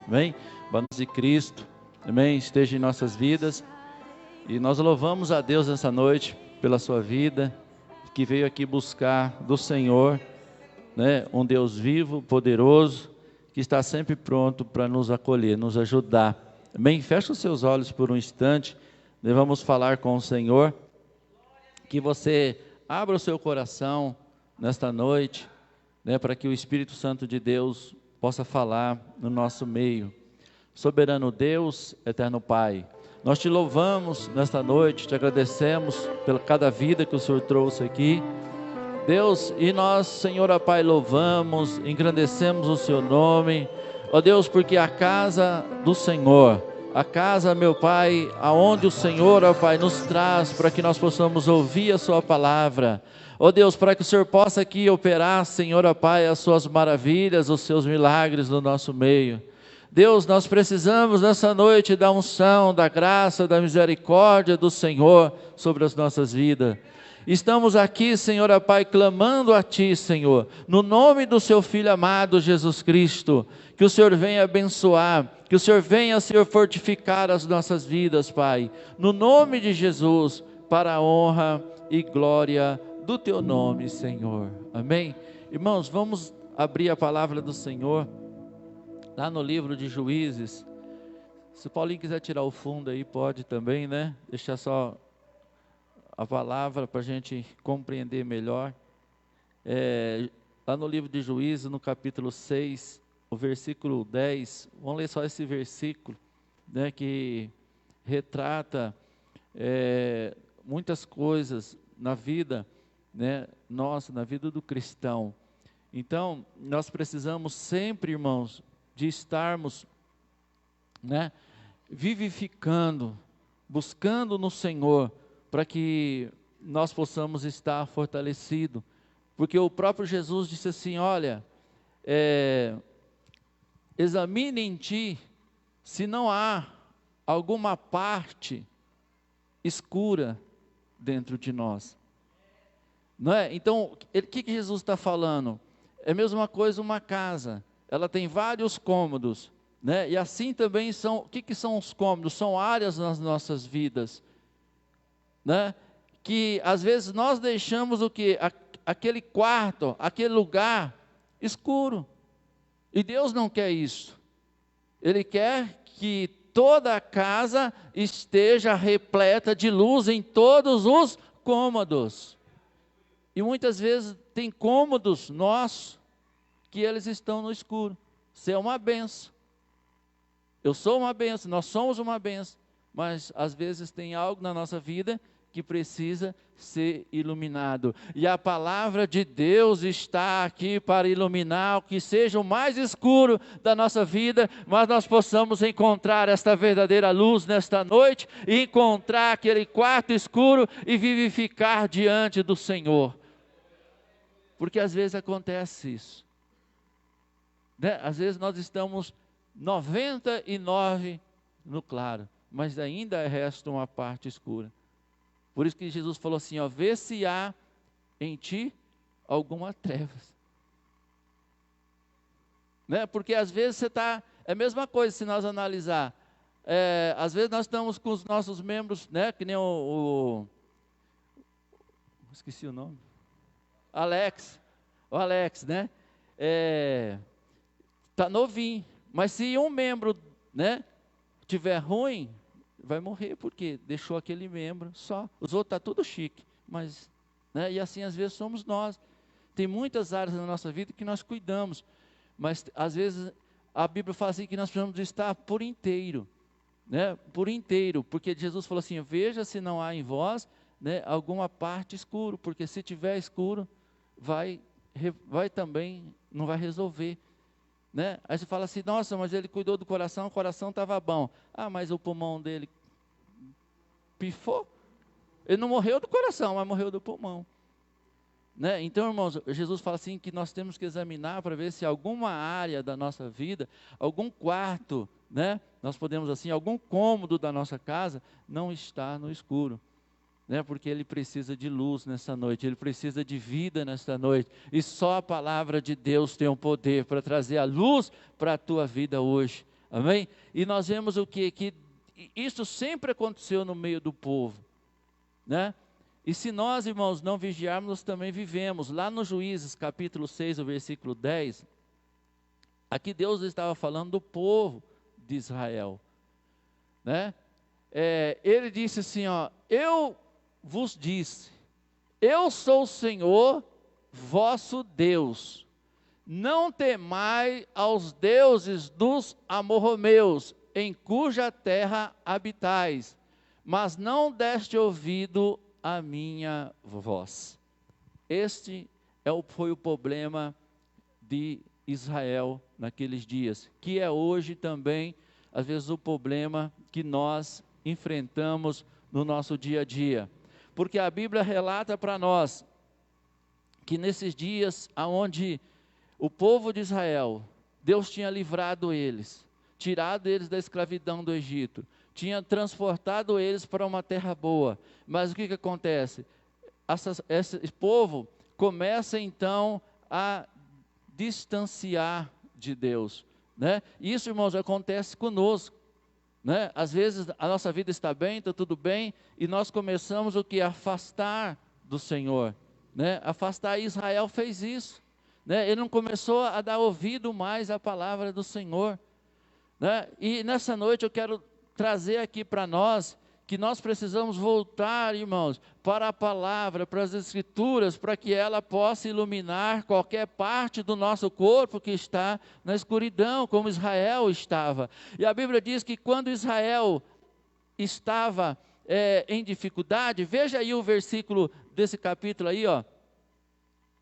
Amém? Paz de Cristo, amém? Esteja em nossas vidas. E nós louvamos a Deus nessa noite pela sua vida, que veio aqui buscar do Senhor, né? Um Deus vivo, poderoso, que está sempre pronto para nos acolher, nos ajudar. Amém? Feche os seus olhos por um instante, nós vamos falar com o Senhor. Que você abra o seu coração nesta noite, né, para que o Espírito Santo de Deus possa falar no nosso meio. Soberano Deus, eterno Pai, nós te louvamos nesta noite, te agradecemos pela cada vida que o Senhor trouxe aqui. Deus, e nós, Senhor, ó Pai, louvamos, engrandecemos o seu nome, ó Deus, porque a casa do Senhor, a casa, meu Pai, aonde o Senhor, ó Pai, nos traz para que nós possamos ouvir a sua palavra, ó Deus, para que o Senhor possa aqui operar, Senhor, ó Pai, as suas maravilhas, os seus milagres no nosso meio. Deus, nós precisamos nessa noite da unção, da graça, da misericórdia do Senhor sobre as nossas vidas. Estamos aqui, Senhor, ó Pai, clamando a Ti, Senhor, no nome do Seu Filho amado, Jesus Cristo, que o Senhor venha abençoar, que o Senhor venha, Senhor, fortificar as nossas vidas, Pai, no nome de Jesus, para a honra e glória do Teu nome, Senhor. Amém? Irmãos, vamos abrir a palavra do Senhor, lá no livro de Juízes. Se o Paulinho quiser tirar o fundo aí, pode também, né? Deixar só a palavra para a gente compreender melhor. Lá no livro de Juízes, no capítulo 6, o versículo 10, vamos ler só esse versículo, né, que retrata muitas coisas na vida, né, nossa, na vida do cristão. Então, nós precisamos sempre, irmãos, de estarmos, né, vivificando, buscando no Senhor, para que nós possamos estar fortalecidos, porque o próprio Jesus disse assim, olha, examine em ti, se não há alguma parte escura dentro de nós, não é? Então, o que Jesus está falando? É a mesma coisa uma casa, ela tem vários cômodos, né? E assim também são, o que são os cômodos? São áreas nas nossas vidas, né? Que às vezes nós deixamos o que? Aquele quarto, aquele lugar escuro, e Deus não quer isso. Ele quer que toda a casa esteja repleta de luz em todos os cômodos, e muitas vezes tem cômodos nossos, que eles estão no escuro. Você é uma benção, eu sou uma benção, nós somos uma benção, mas às vezes tem algo na nossa vida que precisa ser iluminado, e a palavra de Deus está aqui para iluminar o que seja o mais escuro da nossa vida, mas nós possamos encontrar esta verdadeira luz nesta noite, e encontrar aquele quarto escuro e vivificar diante do Senhor, porque às vezes acontece isso, né? Às vezes nós estamos 99 no claro, mas ainda resta uma parte escura. Por isso que Jesus falou assim, ó, vê se há em ti alguma trevas, né? Porque às vezes você está, é a mesma coisa se nós analisar, às vezes nós estamos com os nossos membros, né? Que nem esqueci o nome, o Alex, né? Está novinho, mas se um membro, né, tiver ruim, vai morrer, porque deixou aquele membro só. Os outros estão tudo chique, mas, né, e assim às vezes somos nós. Tem muitas áreas na nossa vida que nós cuidamos, mas às vezes a Bíblia fala assim que nós precisamos estar por inteiro, né, por inteiro, porque Jesus falou assim, veja se não há em vós, né, alguma parte escuro, porque se tiver escuro, vai também, não vai resolver, né? Aí você fala assim, nossa, mas ele cuidou do coração, o coração estava bom. Ah, mas o pulmão dele pifou. Ele não morreu do coração, mas morreu do pulmão, né? Então, irmãos, Jesus fala assim que nós temos que examinar para ver se alguma área da nossa vida, algum quarto, né? Nós podemos assim, algum cômodo da nossa casa não está no escuro, né? Porque ele precisa de luz nessa noite, ele precisa de vida nesta noite, e só a palavra de Deus tem o poder para trazer a luz para a tua vida hoje. Amém? E nós vemos o quê? Que isso sempre aconteceu no meio do povo, né? E se nós, irmãos, não vigiarmos, nós também vivemos. Lá no Juízes, capítulo 6, o versículo 10, aqui Deus estava falando do povo de Israel, né? Ele disse assim, ó, eu vos disse, eu sou o Senhor, vosso Deus, não temai aos deuses dos amorromeus, em cuja terra habitais, mas não deste ouvido a minha voz. Este foi o problema de Israel naqueles dias, que é hoje também, às vezes, o problema que nós enfrentamos no nosso dia a dia. Porque a Bíblia relata para nós que nesses dias onde o povo de Israel, Deus tinha livrado eles, tirado eles da escravidão do Egito, tinha transportado eles para uma terra boa. Mas o que acontece? Esse povo começa então a distanciar de Deus, né? Isso, irmãos, acontece conosco, né? Às vezes a nossa vida está bem, está tudo bem, e nós começamos o que? Afastar do Senhor, né? Afastar. Israel fez isso, né? Ele não começou a dar ouvido mais à palavra do Senhor, né? E nessa noite eu quero trazer aqui para nós que nós precisamos voltar, irmãos, para a palavra, para as escrituras, para que ela possa iluminar qualquer parte do nosso corpo que está na escuridão, como Israel estava. E a Bíblia diz que quando Israel estava em dificuldade, veja aí o versículo desse capítulo aí, ó,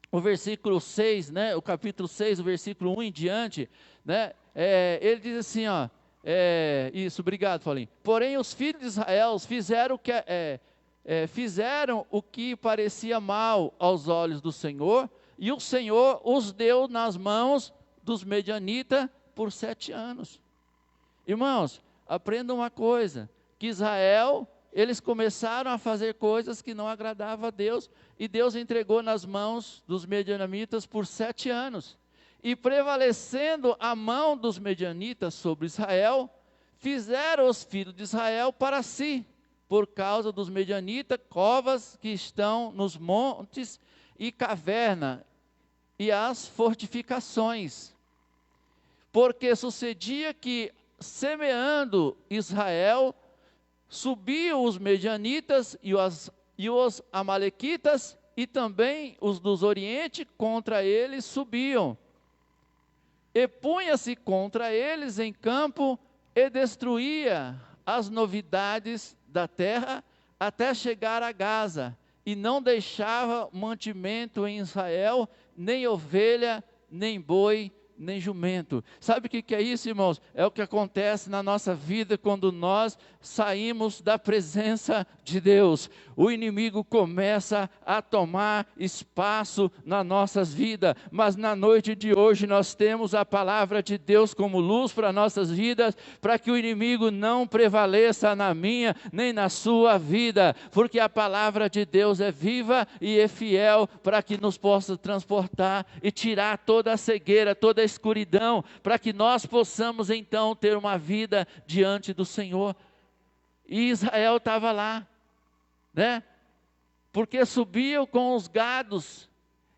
o versículo 6, né, o capítulo 6, o versículo 1 em diante, né, ele diz assim, ó, isso, obrigado, Paulinho. Porém, os filhos de Israel fizeram o que parecia mal aos olhos do Senhor, e o Senhor os deu nas mãos dos medianitas por 7 anos. Irmãos, aprendam uma coisa, que Israel, eles começaram a fazer coisas que não agradavam a Deus, e Deus entregou nas mãos dos medianitas por 7 anos. E prevalecendo a mão dos medianitas sobre Israel, fizeram os filhos de Israel para si, por causa dos medianitas, covas que estão nos montes e caverna, e as fortificações. Porque sucedia que, semeando Israel, subiam os medianitas e os amalequitas, e também os dos oriente contra eles subiam. E punha-se contra eles em campo, e destruía as novidades da terra, até chegar a Gaza, e não deixava mantimento em Israel, nem ovelha, nem boi, nem jumento. Sabe o que é isso, irmãos? É o que acontece na nossa vida quando nós saímos da presença de Deus. O inimigo começa a tomar espaço nas nossas vidas, mas na noite de hoje nós temos a palavra de Deus como luz para nossas vidas, para que o inimigo não prevaleça na minha nem na sua vida, porque a palavra de Deus é viva e é fiel para que nos possa transportar e tirar toda a cegueira, toda a escuridão, para que nós possamos então ter uma vida diante do Senhor. E Israel estava lá, né? Porque subiam com os gados,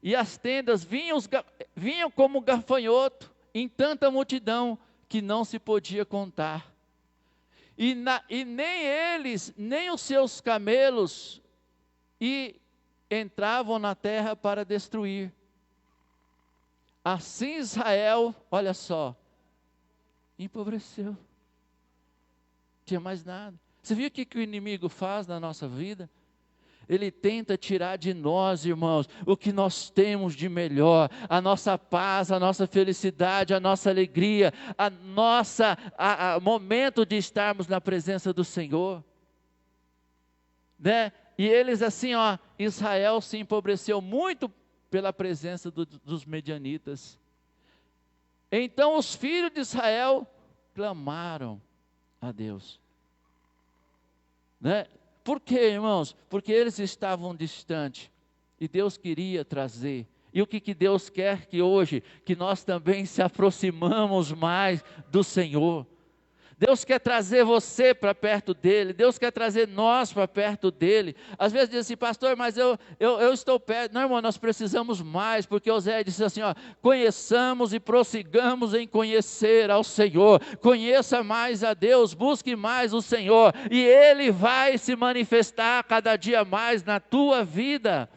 e as tendas vinham como gafanhoto, em tanta multidão, que não se podia contar. E nem eles, nem os seus camelos, entravam na terra para destruir. Assim Israel, olha só, empobreceu. Não tinha mais nada. Você viu o que o inimigo faz na nossa vida? Ele tenta tirar de nós, irmãos, o que nós temos de melhor, a nossa paz, a nossa felicidade, a nossa alegria, a momento de estarmos na presença do Senhor, né? E eles assim, ó, Israel se empobreceu muito pela presença dos medianitas. Então os filhos de Israel clamaram a Deus, né? Por quê, irmãos? Porque eles estavam distantes e Deus queria trazer. E o que Deus quer que hoje, que nós também se aproximamos mais do Senhor, Deus quer trazer você para perto dEle, Deus quer trazer nós para perto dEle. Às vezes diz assim, pastor, mas eu estou perto. Não, irmão, nós precisamos mais, porque Oséia disse assim, ó, conheçamos e prossigamos em conhecer ao Senhor. Conheça mais a Deus, busque mais o Senhor, e Ele vai se manifestar cada dia mais na tua vida.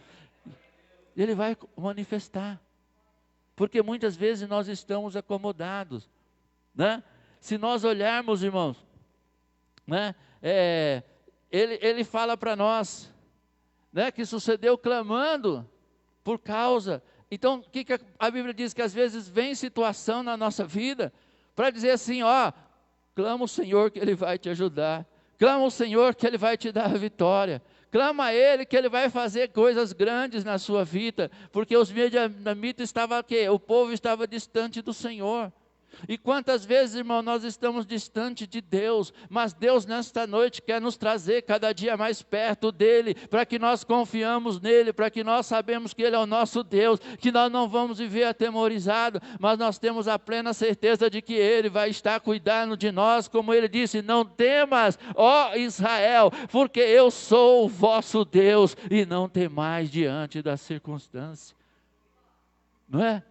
Ele vai manifestar, porque muitas vezes nós estamos acomodados, né? Se nós olharmos, irmãos, né, ele fala para nós, né, que sucedeu clamando por causa. Então, o que a Bíblia diz? Que às vezes vem situação na nossa vida para dizer assim, ó, clama o Senhor que Ele vai te ajudar, clama o Senhor que Ele vai te dar a vitória, clama a Ele que Ele vai fazer coisas grandes na sua vida, porque os midianitas estavam aqui, o povo estava distante do Senhor. E quantas vezes, irmão, nós estamos distante de Deus, mas Deus nesta noite quer nos trazer cada dia mais perto dEle, para que nós confiamos nele, para que nós sabemos que Ele é o nosso Deus, que nós não vamos viver atemorizados, mas nós temos a plena certeza de que Ele vai estar cuidando de nós, como Ele disse, não temas, ó Israel, porque eu sou o vosso Deus, e não temais diante das circunstâncias, não é?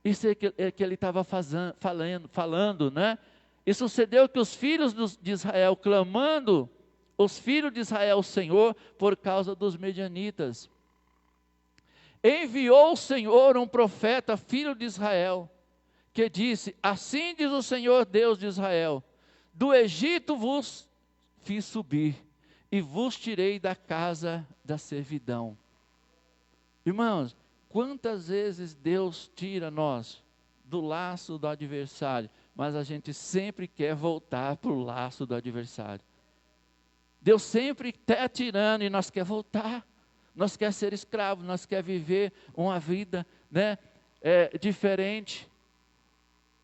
Isso é que ele estava falando, né? E sucedeu que os filhos de Israel clamando, os filhos de Israel ao Senhor, por causa dos medianitas. Enviou o Senhor um profeta, filho de Israel, que disse, assim diz o Senhor Deus de Israel, do Egito vos fiz subir, e vos tirei da casa da servidão. Irmãos, quantas vezes Deus tira nós do laço do adversário, mas a gente sempre quer voltar para o laço do adversário. Deus sempre está tirando e nós quer voltar, nós quer ser escravo, nós quer viver uma vida, né, diferente.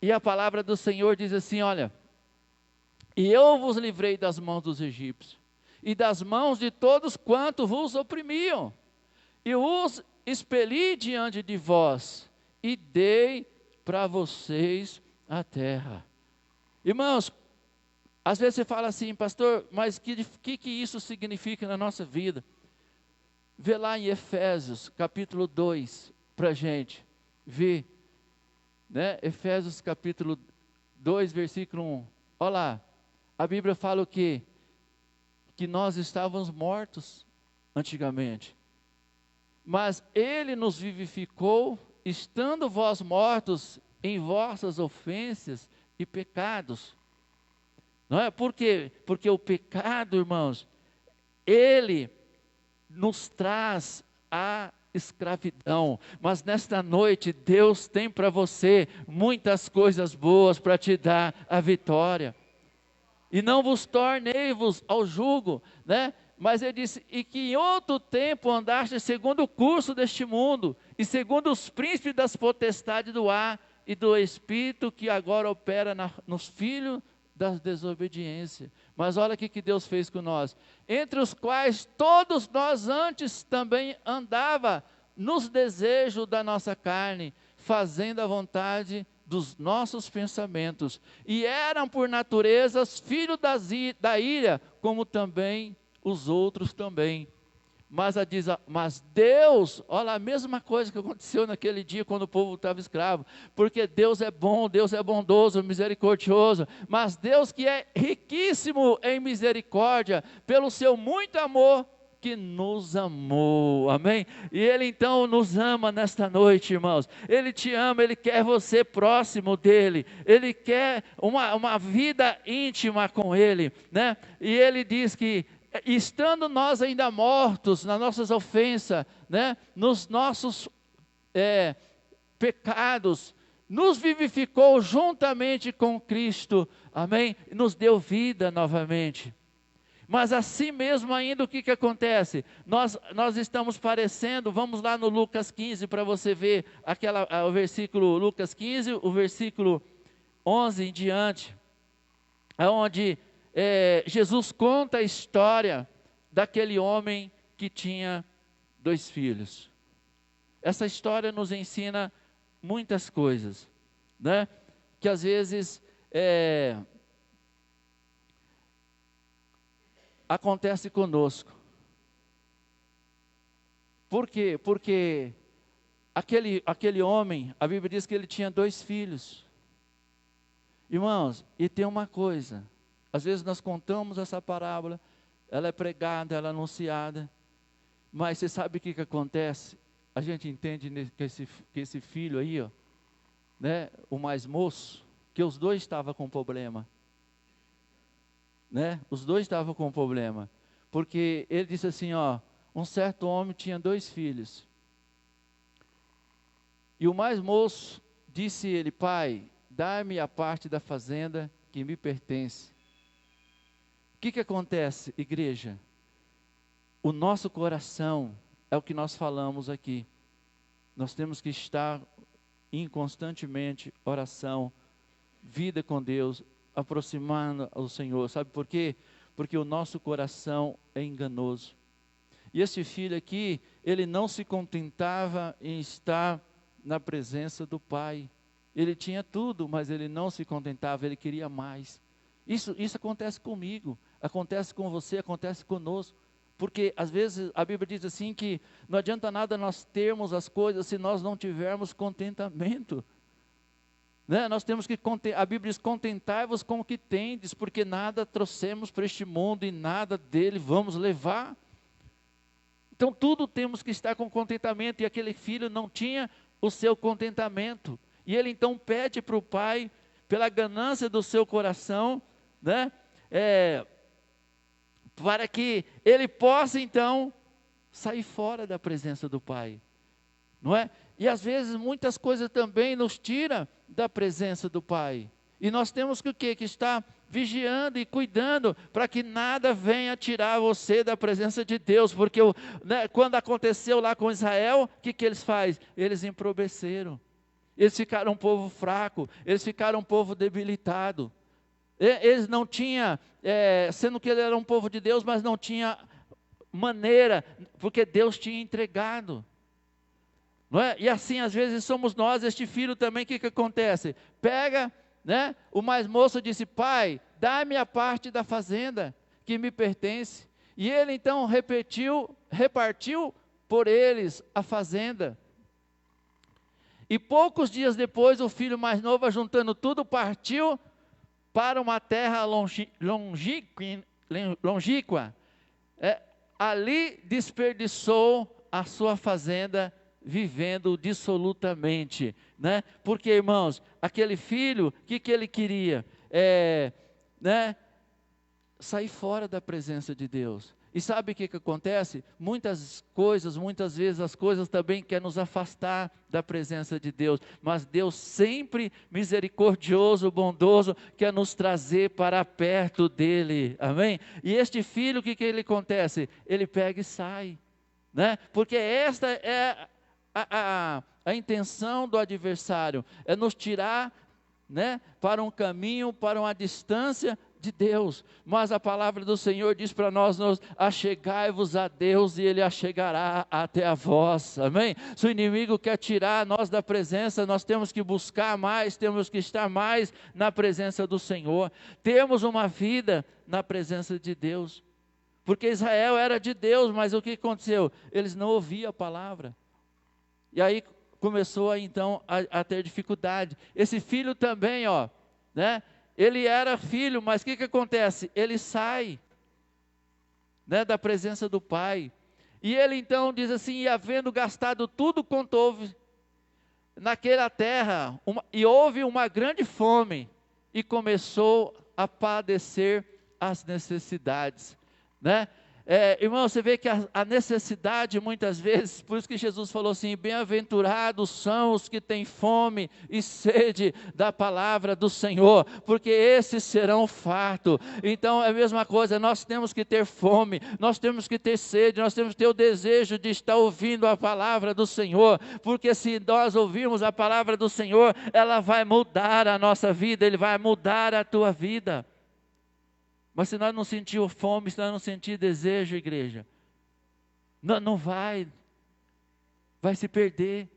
E a palavra do Senhor diz assim, olha, e eu vos livrei das mãos dos egípcios, e das mãos de todos quanto vos oprimiam, e os expeli diante de vós, e dei para vocês a terra. Irmãos, às vezes você fala assim, pastor, mas que isso significa na nossa vida? Vê lá em Efésios, capítulo 2, para a gente ver, né? Efésios capítulo 2, versículo 1, olha lá, a Bíblia fala o quê? Que nós estávamos mortos antigamente, mas Ele nos vivificou, estando vós mortos em vossas ofensas e pecados. Não é? Por quê? Porque o pecado, irmãos, ele nos traz a escravidão, mas nesta noite Deus tem para você muitas coisas boas para te dar a vitória. E não vos tornei-vos ao jugo, né? Mas ele disse, e que em outro tempo andaste segundo o curso deste mundo, e segundo os príncipes das potestades do ar, e do espírito que agora opera nos filhos da desobediência. Mas olha o que Deus fez com nós, entre os quais todos nós antes também andava, nos desejos da nossa carne, fazendo a vontade dos nossos pensamentos, e eram por natureza filhos da ira, como também os outros também. Mas Deus, olha a mesma coisa que aconteceu naquele dia quando o povo estava escravo, porque Deus é bom, Deus é bondoso, misericordioso, mas Deus que é riquíssimo em misericórdia, pelo seu muito amor, que nos amou, amém? E Ele então nos ama nesta noite, irmãos. Ele te ama, Ele quer você próximo dEle, Ele quer uma vida íntima com Ele, né? E Ele diz que, estando nós ainda mortos nas nossas ofensas, né? Nos nossos pecados, nos vivificou juntamente com Cristo, amém? Nos deu vida novamente. Mas assim mesmo ainda o que acontece? Nós estamos parecendo, vamos lá no Lucas 15 para você ver o versículo, Lucas 15, o versículo 11 em diante, onde Jesus conta a história daquele homem que tinha 2 filhos. Essa história nos ensina muitas coisas, né? Que às vezes acontece conosco. Por quê? Porque aquele homem, a Bíblia diz que ele tinha 2 filhos. Irmãos, e tem uma coisa, às vezes nós contamos essa parábola, ela é pregada, ela é anunciada, mas você sabe o que acontece? A gente entende que esse filho aí, ó, né, o mais moço, que os 2 estavam com problema. Né? Os 2 estavam com problema. Porque ele disse assim, ó, um certo homem tinha 2 filhos. E o mais moço disse ele, pai, dá-me a parte da fazenda que me pertence. O que acontece, igreja? O nosso coração é o que nós falamos aqui. Nós temos que estar em constantemente oração, vida com Deus, aproximando ao Senhor. Sabe por quê? Porque o nosso coração é enganoso. E esse filho aqui, ele não se contentava em estar na presença do pai. Ele tinha tudo, mas ele não se contentava, ele queria mais. Isso acontece comigo, acontece com você, acontece conosco. Porque às vezes a Bíblia diz assim que não adianta nada nós termos as coisas se nós não tivermos contentamento. Né? Nós temos que, a Bíblia diz, contentai-vos com o que tendes, porque nada trouxemos para este mundo e nada dele vamos levar. Então tudo temos que estar com contentamento, e aquele filho não tinha o seu contentamento. E ele então pede para o pai, pela ganância do seu coração, né? Para que ele possa então sair fora da presença do pai, não é? E às vezes muitas coisas também nos tiram da presença do pai, e nós temos que o quê? Que estar vigiando e cuidando, para que nada venha tirar você da presença de Deus, porque né, quando aconteceu lá com Israel, o que eles fazem? Eles empobreceram, eles ficaram um povo fraco, eles ficaram um povo debilitado. Eles não tinham, sendo que ele era um povo de Deus, mas não tinha maneira, porque Deus tinha entregado, não é? E assim às vezes somos nós. Este filho também, o que acontece? Pega, né? O mais moço disse, pai, dá-me a parte da fazenda que me pertence. E ele então repartiu por eles a fazenda. E poucos dias depois, o filho mais novo, juntando tudo, partiu para uma terra longínqua, ali desperdiçou a sua fazenda, vivendo dissolutamente, né? Porque, irmãos, aquele filho, o que ele queria? Né? Sair fora da presença de Deus. E sabe o que acontece? Muitas vezes as coisas também querem nos afastar da presença de Deus, mas Deus sempre misericordioso, bondoso, quer nos trazer para perto dEle, amém? E este filho, o que ele acontece? Ele pega e sai, né? Porque esta é a intenção do adversário, é nos tirar, né, para um caminho, para uma distância de Deus. Mas a palavra do Senhor diz para nós, achegai-vos a Deus e Ele achegará até a vós, amém? Se o inimigo quer tirar nós da presença, nós temos que buscar mais, temos que estar mais na presença do Senhor, temos uma vida na presença de Deus, porque Israel era de Deus, mas o que aconteceu? Eles não ouviam a palavra, e aí começou então a ter dificuldade. Esse filho também, né? Ele era filho, mas o que acontece? Ele sai, né, da presença do pai. E ele então diz assim, e havendo gastado tudo quanto houve naquela terra, e houve uma grande fome, e começou a padecer as necessidades, né? Irmão, você vê que a necessidade muitas vezes, por isso que Jesus falou assim, bem-aventurados são os que têm fome e sede da palavra do Senhor, porque esses serão fartos. Então é a mesma coisa, nós temos que ter fome, nós temos que ter sede, nós temos que ter o desejo de estar ouvindo a palavra do Senhor, porque se nós ouvirmos a palavra do Senhor, ela vai mudar a nossa vida, Ele vai mudar a tua vida. Mas se nós não sentirmos fome, se nós não sentirmos desejo, igreja, não vai se perder,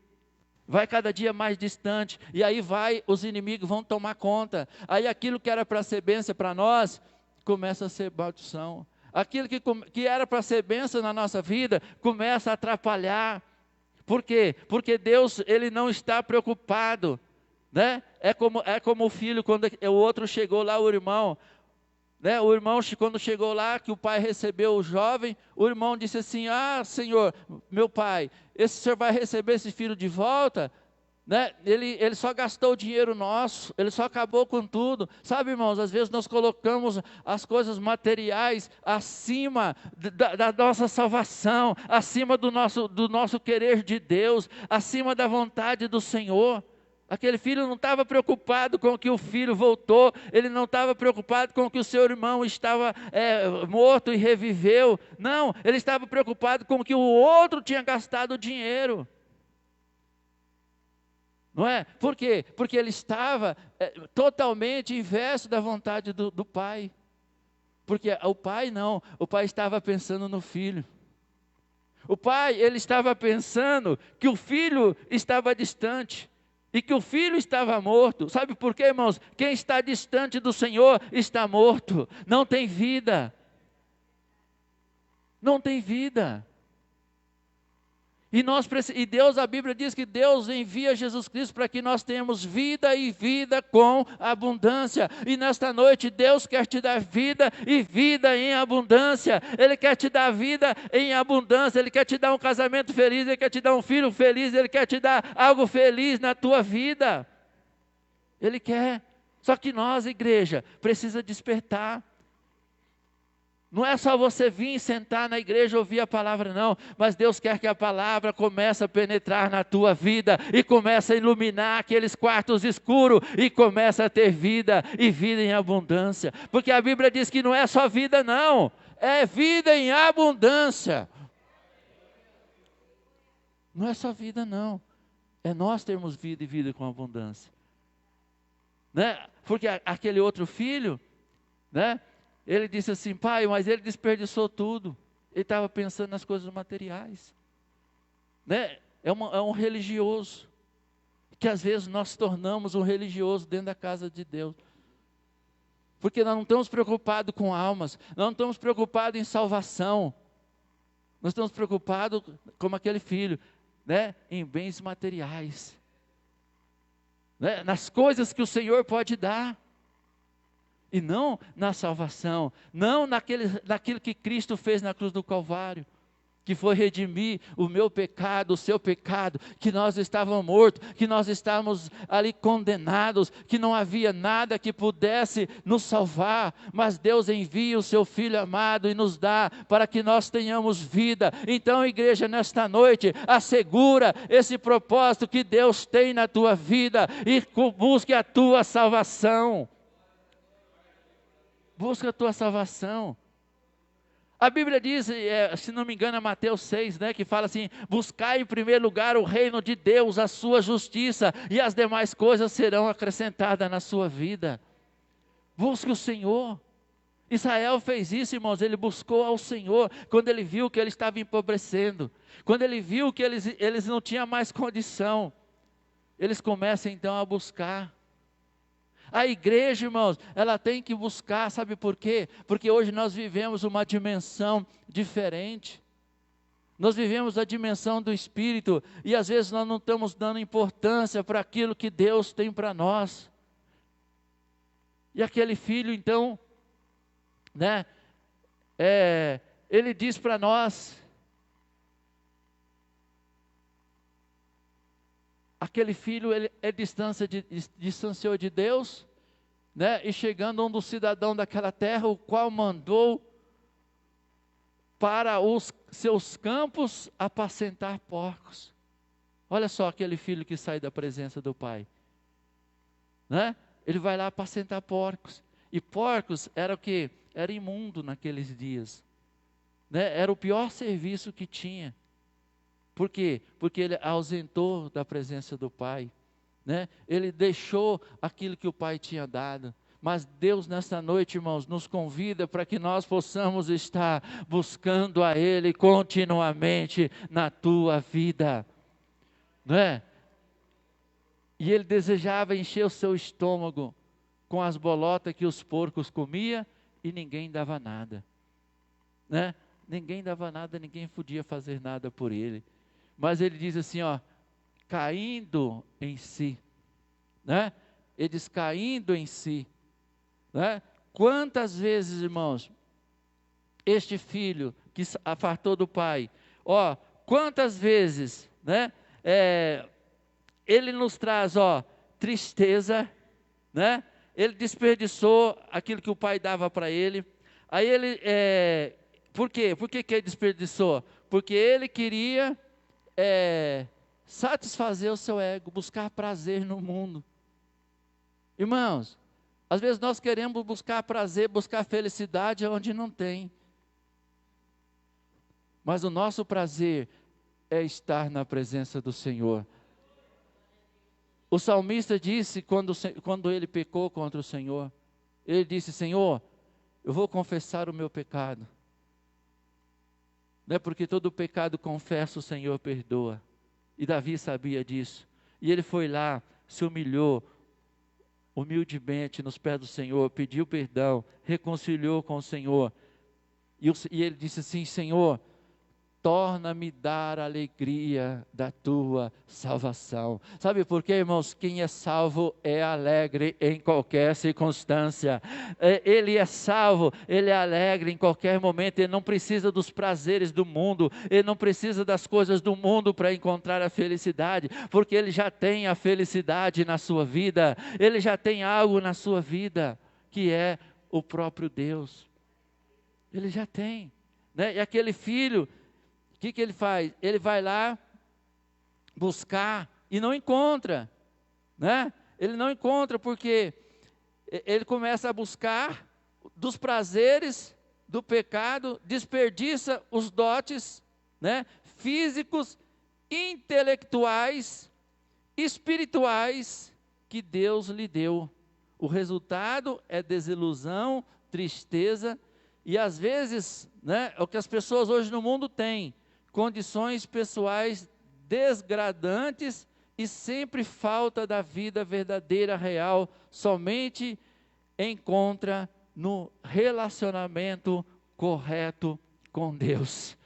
vai cada dia mais distante, e aí os inimigos vão tomar conta, aí aquilo que era para ser bênção para nós, começa a ser maldição, Aquilo que era para ser bênção na nossa vida, começa a atrapalhar. Por quê? Porque Deus, Ele não está preocupado, né? É como o filho, quando o outro chegou lá, o irmão, né? O irmão, quando chegou lá, que o pai recebeu o jovem, o irmão disse assim: ah, Senhor, meu pai, esse senhor vai receber esse filho de volta? Né? Ele só gastou o dinheiro nosso, ele só acabou com tudo. Sabe, irmãos, às vezes nós colocamos as coisas materiais acima da nossa salvação, acima do nosso querer de Deus, acima da vontade do Senhor. Aquele filho não estava preocupado com que o filho voltou, ele não estava preocupado com que o seu irmão estava morto e reviveu. Não, ele estava preocupado com que o outro tinha gastado o dinheiro. Não é? Por quê? Porque ele estava totalmente inverso da vontade do pai. Porque o pai não, o pai estava pensando no filho. O pai, ele estava pensando que o filho estava distante e que o filho estava morto. Sabe por quê, irmãos? Quem está distante do Senhor está morto, não tem vida. Não tem vida. E Deus, a Bíblia diz que Deus envia Jesus Cristo para que nós tenhamos vida e vida com abundância. E nesta noite Deus quer te dar vida e vida em abundância. Ele quer te dar vida em abundância. Ele quer te dar um casamento feliz, Ele quer te dar um filho feliz, Ele quer te dar algo feliz na tua vida. Ele quer. Só que nós, igreja, precisa despertar. Não é só você vir sentar na igreja e ouvir a palavra, não. Mas Deus quer que a palavra comece a penetrar na tua vida e comece a iluminar aqueles quartos escuros e comece a ter vida e vida em abundância. Porque a Bíblia diz que não é só vida, não. É vida em abundância. Não é só vida, não. É nós termos vida e vida com abundância. Né? Porque aquele outro filho, né? Ele disse assim: pai, mas ele desperdiçou tudo. Ele estava pensando nas coisas materiais. Né? É um religioso. Que às vezes nós tornamos um religioso dentro da casa de Deus. Porque nós não estamos preocupados com almas. Nós não estamos preocupados em salvação. Nós estamos preocupados, como aquele filho, né? Em bens materiais. Né? Nas coisas que o Senhor pode dar. E não na salvação, não naquilo que Cristo fez na cruz do Calvário, que foi redimir o meu pecado, o seu pecado, que nós estávamos mortos, que nós estávamos ali condenados, que não havia nada que pudesse nos salvar, mas Deus envia o seu Filho amado e nos dá para que nós tenhamos vida. Então, igreja, nesta noite, assegura esse propósito que Deus tem na tua vida e busque a tua salvação. Busca a tua salvação. A Bíblia diz, se não me engano, é Mateus 6, né, que fala assim: buscai em primeiro lugar o reino de Deus, a sua justiça, e as demais coisas serão acrescentadas na sua vida. Busque o Senhor. Israel fez isso, irmãos, ele buscou ao Senhor, quando ele viu que ele estava empobrecendo, quando ele viu que eles não tinham mais condição, eles começam então a buscar. A igreja, irmãos, ela tem que buscar, sabe por quê? Porque hoje nós vivemos uma dimensão diferente. Nós vivemos a dimensão do Espírito e às vezes nós não estamos dando importância para aquilo que Deus tem para nós. E aquele filho, então, né? Ele diz para nós, aquele filho, ele distanciou de Deus, né? E chegando um dos cidadãos daquela terra, o qual mandou para os seus campos apacentar porcos. Olha só aquele filho que sai da presença do pai, né? Ele vai lá apacentar porcos. E porcos era o quê? Era imundo naqueles dias, né? Era o pior serviço que tinha. Por quê? Porque ele ausentou da presença do Pai, né? Ele deixou aquilo que o Pai tinha dado. Mas Deus nesta noite, irmãos, nos convida para que nós possamos estar buscando a Ele continuamente na tua vida, não é? E ele desejava encher o seu estômago com as bolotas que os porcos comiam e ninguém dava nada. né? Ninguém dava nada, ninguém podia fazer nada por ele. Mas ele diz assim, ó, caindo em si, né? Ele diz caindo em si, né? Quantas vezes, irmãos, este filho que apartou do pai, ó, quantas vezes, né? Ele nos traz, ó, tristeza, né? Ele desperdiçou aquilo que o pai dava para ele. Aí ele, por quê? Por que ele desperdiçou? Porque ele queria satisfazer o seu ego, buscar prazer no mundo. Irmãos, às vezes nós queremos buscar prazer, buscar felicidade onde não tem. Mas o nosso prazer é estar na presença do Senhor. O salmista disse, quando ele pecou contra o Senhor, ele disse, Senhor, eu vou confessar o meu pecado. Não é porque todo pecado confessa, o Senhor perdoa. E Davi sabia disso. E ele foi lá, se humilhou, humildemente nos pés do Senhor, pediu perdão, reconciliou com o Senhor. E ele disse assim, Senhor, torna-me dar a alegria da tua salvação. Sabe por quê, irmãos? Quem é salvo é alegre em qualquer circunstância. Ele é salvo, ele é alegre em qualquer momento. Ele não precisa dos prazeres do mundo, ele não precisa das coisas do mundo para encontrar a felicidade, porque ele já tem a felicidade na sua vida, ele já tem algo na sua vida, que é o próprio Deus. Ele já tem, né? E aquele filho, o que ele faz? Ele vai lá buscar e não encontra, né? Ele não encontra porque ele começa a buscar dos prazeres do pecado, desperdiça os dotes, né? Físicos, intelectuais, espirituais que Deus lhe deu. O resultado é desilusão, tristeza e às vezes, né, é o que as pessoas hoje no mundo têm. Condições pessoais desgradantes e sempre falta da vida verdadeira, real, somente encontra no relacionamento correto com Deus.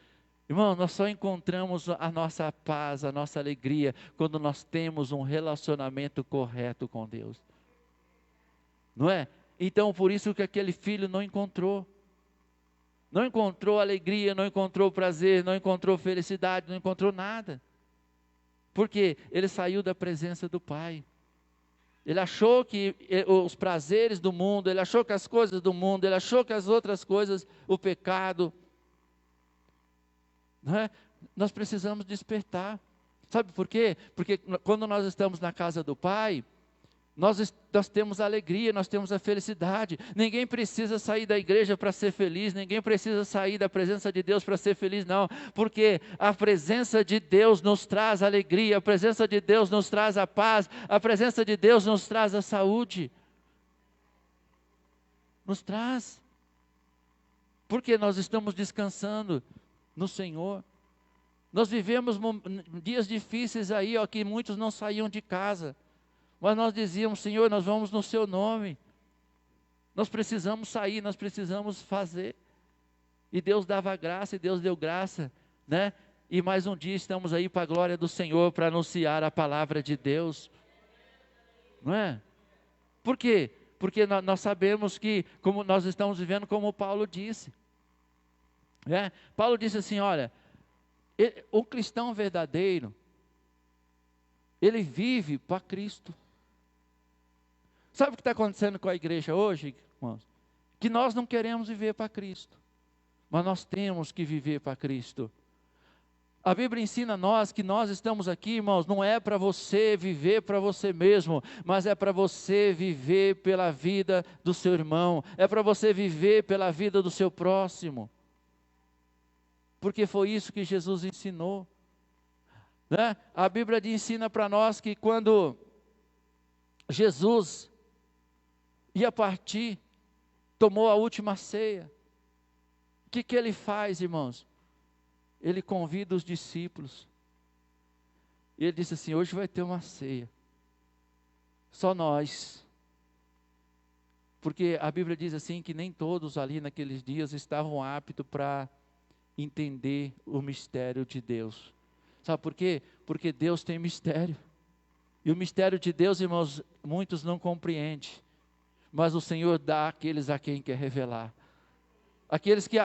Irmão, nós só encontramos a nossa paz, a nossa alegria, quando nós temos um relacionamento correto com Deus. Não é? Então, por isso que aquele filho não encontrou. Não encontrou alegria, não encontrou prazer, não encontrou felicidade, não encontrou nada. Porque ele saiu da presença do Pai. Ele achou que os prazeres do mundo, ele achou que as coisas do mundo, ele achou que as outras coisas, o pecado, não é? Nós precisamos despertar. Sabe por quê? Porque quando nós estamos na casa do Pai, nós temos a alegria, nós temos a felicidade. Ninguém precisa sair da igreja para ser feliz, ninguém precisa sair da presença de Deus para ser feliz, não, porque a presença de Deus nos traz alegria, a presença de Deus nos traz a paz, a presença de Deus nos traz a saúde. Nos traz, porque nós estamos descansando no Senhor. Nós vivemos dias difíceis aí, ó, que muitos não saíam de casa. Mas nós dizíamos, Senhor, nós vamos no seu nome. Nós precisamos sair, nós precisamos fazer. E Deus dava graça, e Deus deu graça, né? E mais um dia estamos aí para a glória do Senhor, para anunciar a palavra de Deus. Não é? Por quê? Porque nós sabemos que, como nós estamos vivendo, como Paulo disse. Né? Paulo disse assim, olha, o cristão verdadeiro, ele vive para Cristo. Sabe o que está acontecendo com a igreja hoje, irmãos? Que nós não queremos viver para Cristo, mas nós temos que viver para Cristo. A Bíblia ensina a nós que nós estamos aqui, irmãos, não é para você viver para você mesmo, mas é para você viver pela vida do seu irmão, é para você viver pela vida do seu próximo. Porque foi isso que Jesus ensinou. Né? A Bíblia ensina para nós que quando Jesus ia partir, tomou a última ceia, o que ele faz, irmãos? Ele convida os discípulos, e ele disse assim, hoje vai ter uma ceia, só nós, Porque a Bíblia diz assim que nem todos ali naqueles dias estavam aptos para entender o mistério de Deus. Sabe por quê? Porque Deus tem mistério. E o mistério de Deus, irmãos, muitos não compreendem. Mas o Senhor dá àqueles a quem quer revelar. Aqueles que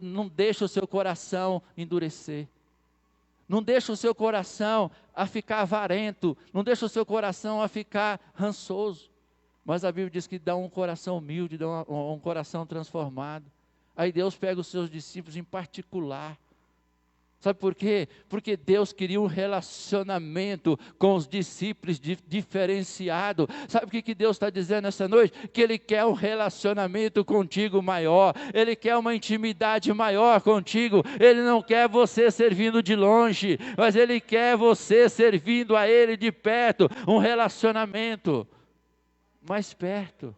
não deixam o seu coração endurecer. Não deixa o seu coração a ficar avarento. Não deixa o seu coração a ficar rançoso. Mas a Bíblia diz que dá um coração humilde, dá um coração transformado. Aí Deus pega os seus discípulos em particular. Sabe por quê? Porque Deus queria um relacionamento com os discípulos diferenciado. Sabe o que Deus está dizendo essa noite? Que Ele quer um relacionamento contigo maior. Ele quer uma intimidade maior contigo. Ele não quer você servindo de longe, mas Ele quer você servindo a Ele de perto. Um relacionamento mais perto.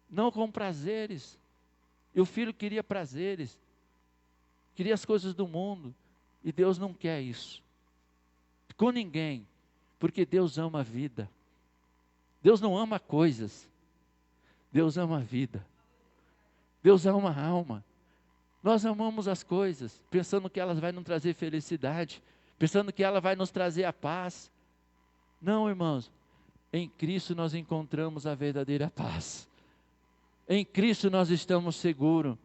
Não com prazeres. E o filho queria prazeres. Queria as coisas do mundo, e Deus não quer isso, com ninguém, porque Deus ama a vida. Deus não ama coisas, Deus ama a vida. Deus ama a alma. Nós amamos as coisas, pensando que elas vão nos trazer felicidade, pensando que ela vai nos trazer a paz. Não, irmãos, em Cristo nós encontramos a verdadeira paz, em Cristo nós estamos seguros.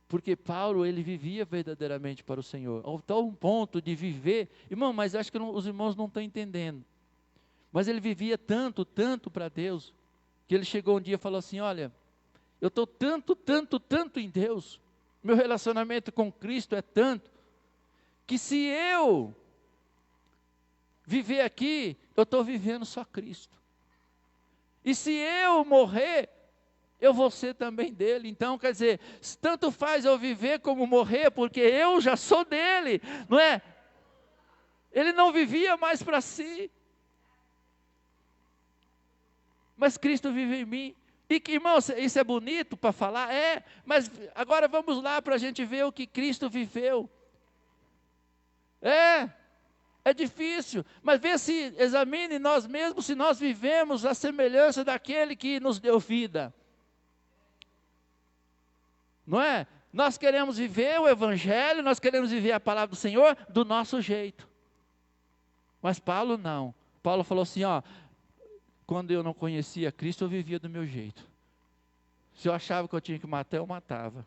Porque Paulo, ele vivia verdadeiramente para o Senhor, ao tal ponto de viver, irmão, mas acho que os irmãos não estão entendendo, mas ele vivia tanto para Deus, que ele chegou um dia e falou assim, olha, eu estou tanto em Deus, meu relacionamento com Cristo é tanto, que se eu viver aqui, eu estou vivendo só Cristo, e se eu morrer, eu vou ser também dele. Então, quer dizer, tanto faz eu viver como morrer, porque eu já sou dele, não é? Ele não vivia mais para si, mas Cristo vive em mim. E irmãos, isso é bonito para falar? É, mas agora vamos lá para a gente ver o que Cristo viveu. É difícil, mas vê se, examine nós mesmos, se nós vivemos a semelhança daquele que nos deu vida. Não é? Nós queremos viver o Evangelho, nós queremos viver a palavra do Senhor do nosso jeito. Mas Paulo não. Paulo falou assim, ó, quando eu não conhecia Cristo, eu vivia do meu jeito. Se eu achava que eu tinha que matar, eu matava.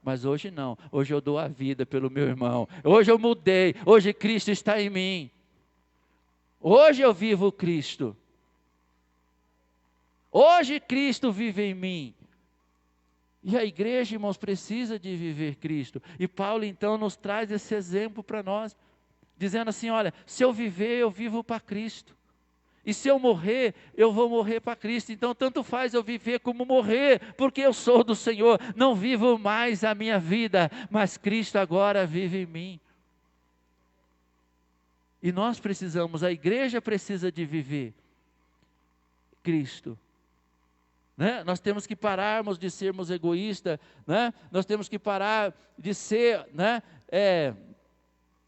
Mas hoje não, hoje eu dou a vida pelo meu irmão. Hoje eu mudei, hoje Cristo está em mim. Hoje eu vivo Cristo. Hoje Cristo vive em mim. E a igreja, irmãos, precisa de viver Cristo. E Paulo, então, nos traz esse exemplo para nós, dizendo assim, olha, se eu viver, eu vivo para Cristo. E se eu morrer, eu vou morrer para Cristo. Então, tanto faz eu viver como morrer, porque eu sou do Senhor. Não vivo mais a minha vida, mas Cristo agora vive em mim. E nós precisamos, a igreja precisa de viver Cristo. Né? Nós temos que pararmos de sermos egoístas, né? Nós temos que parar de ser, né?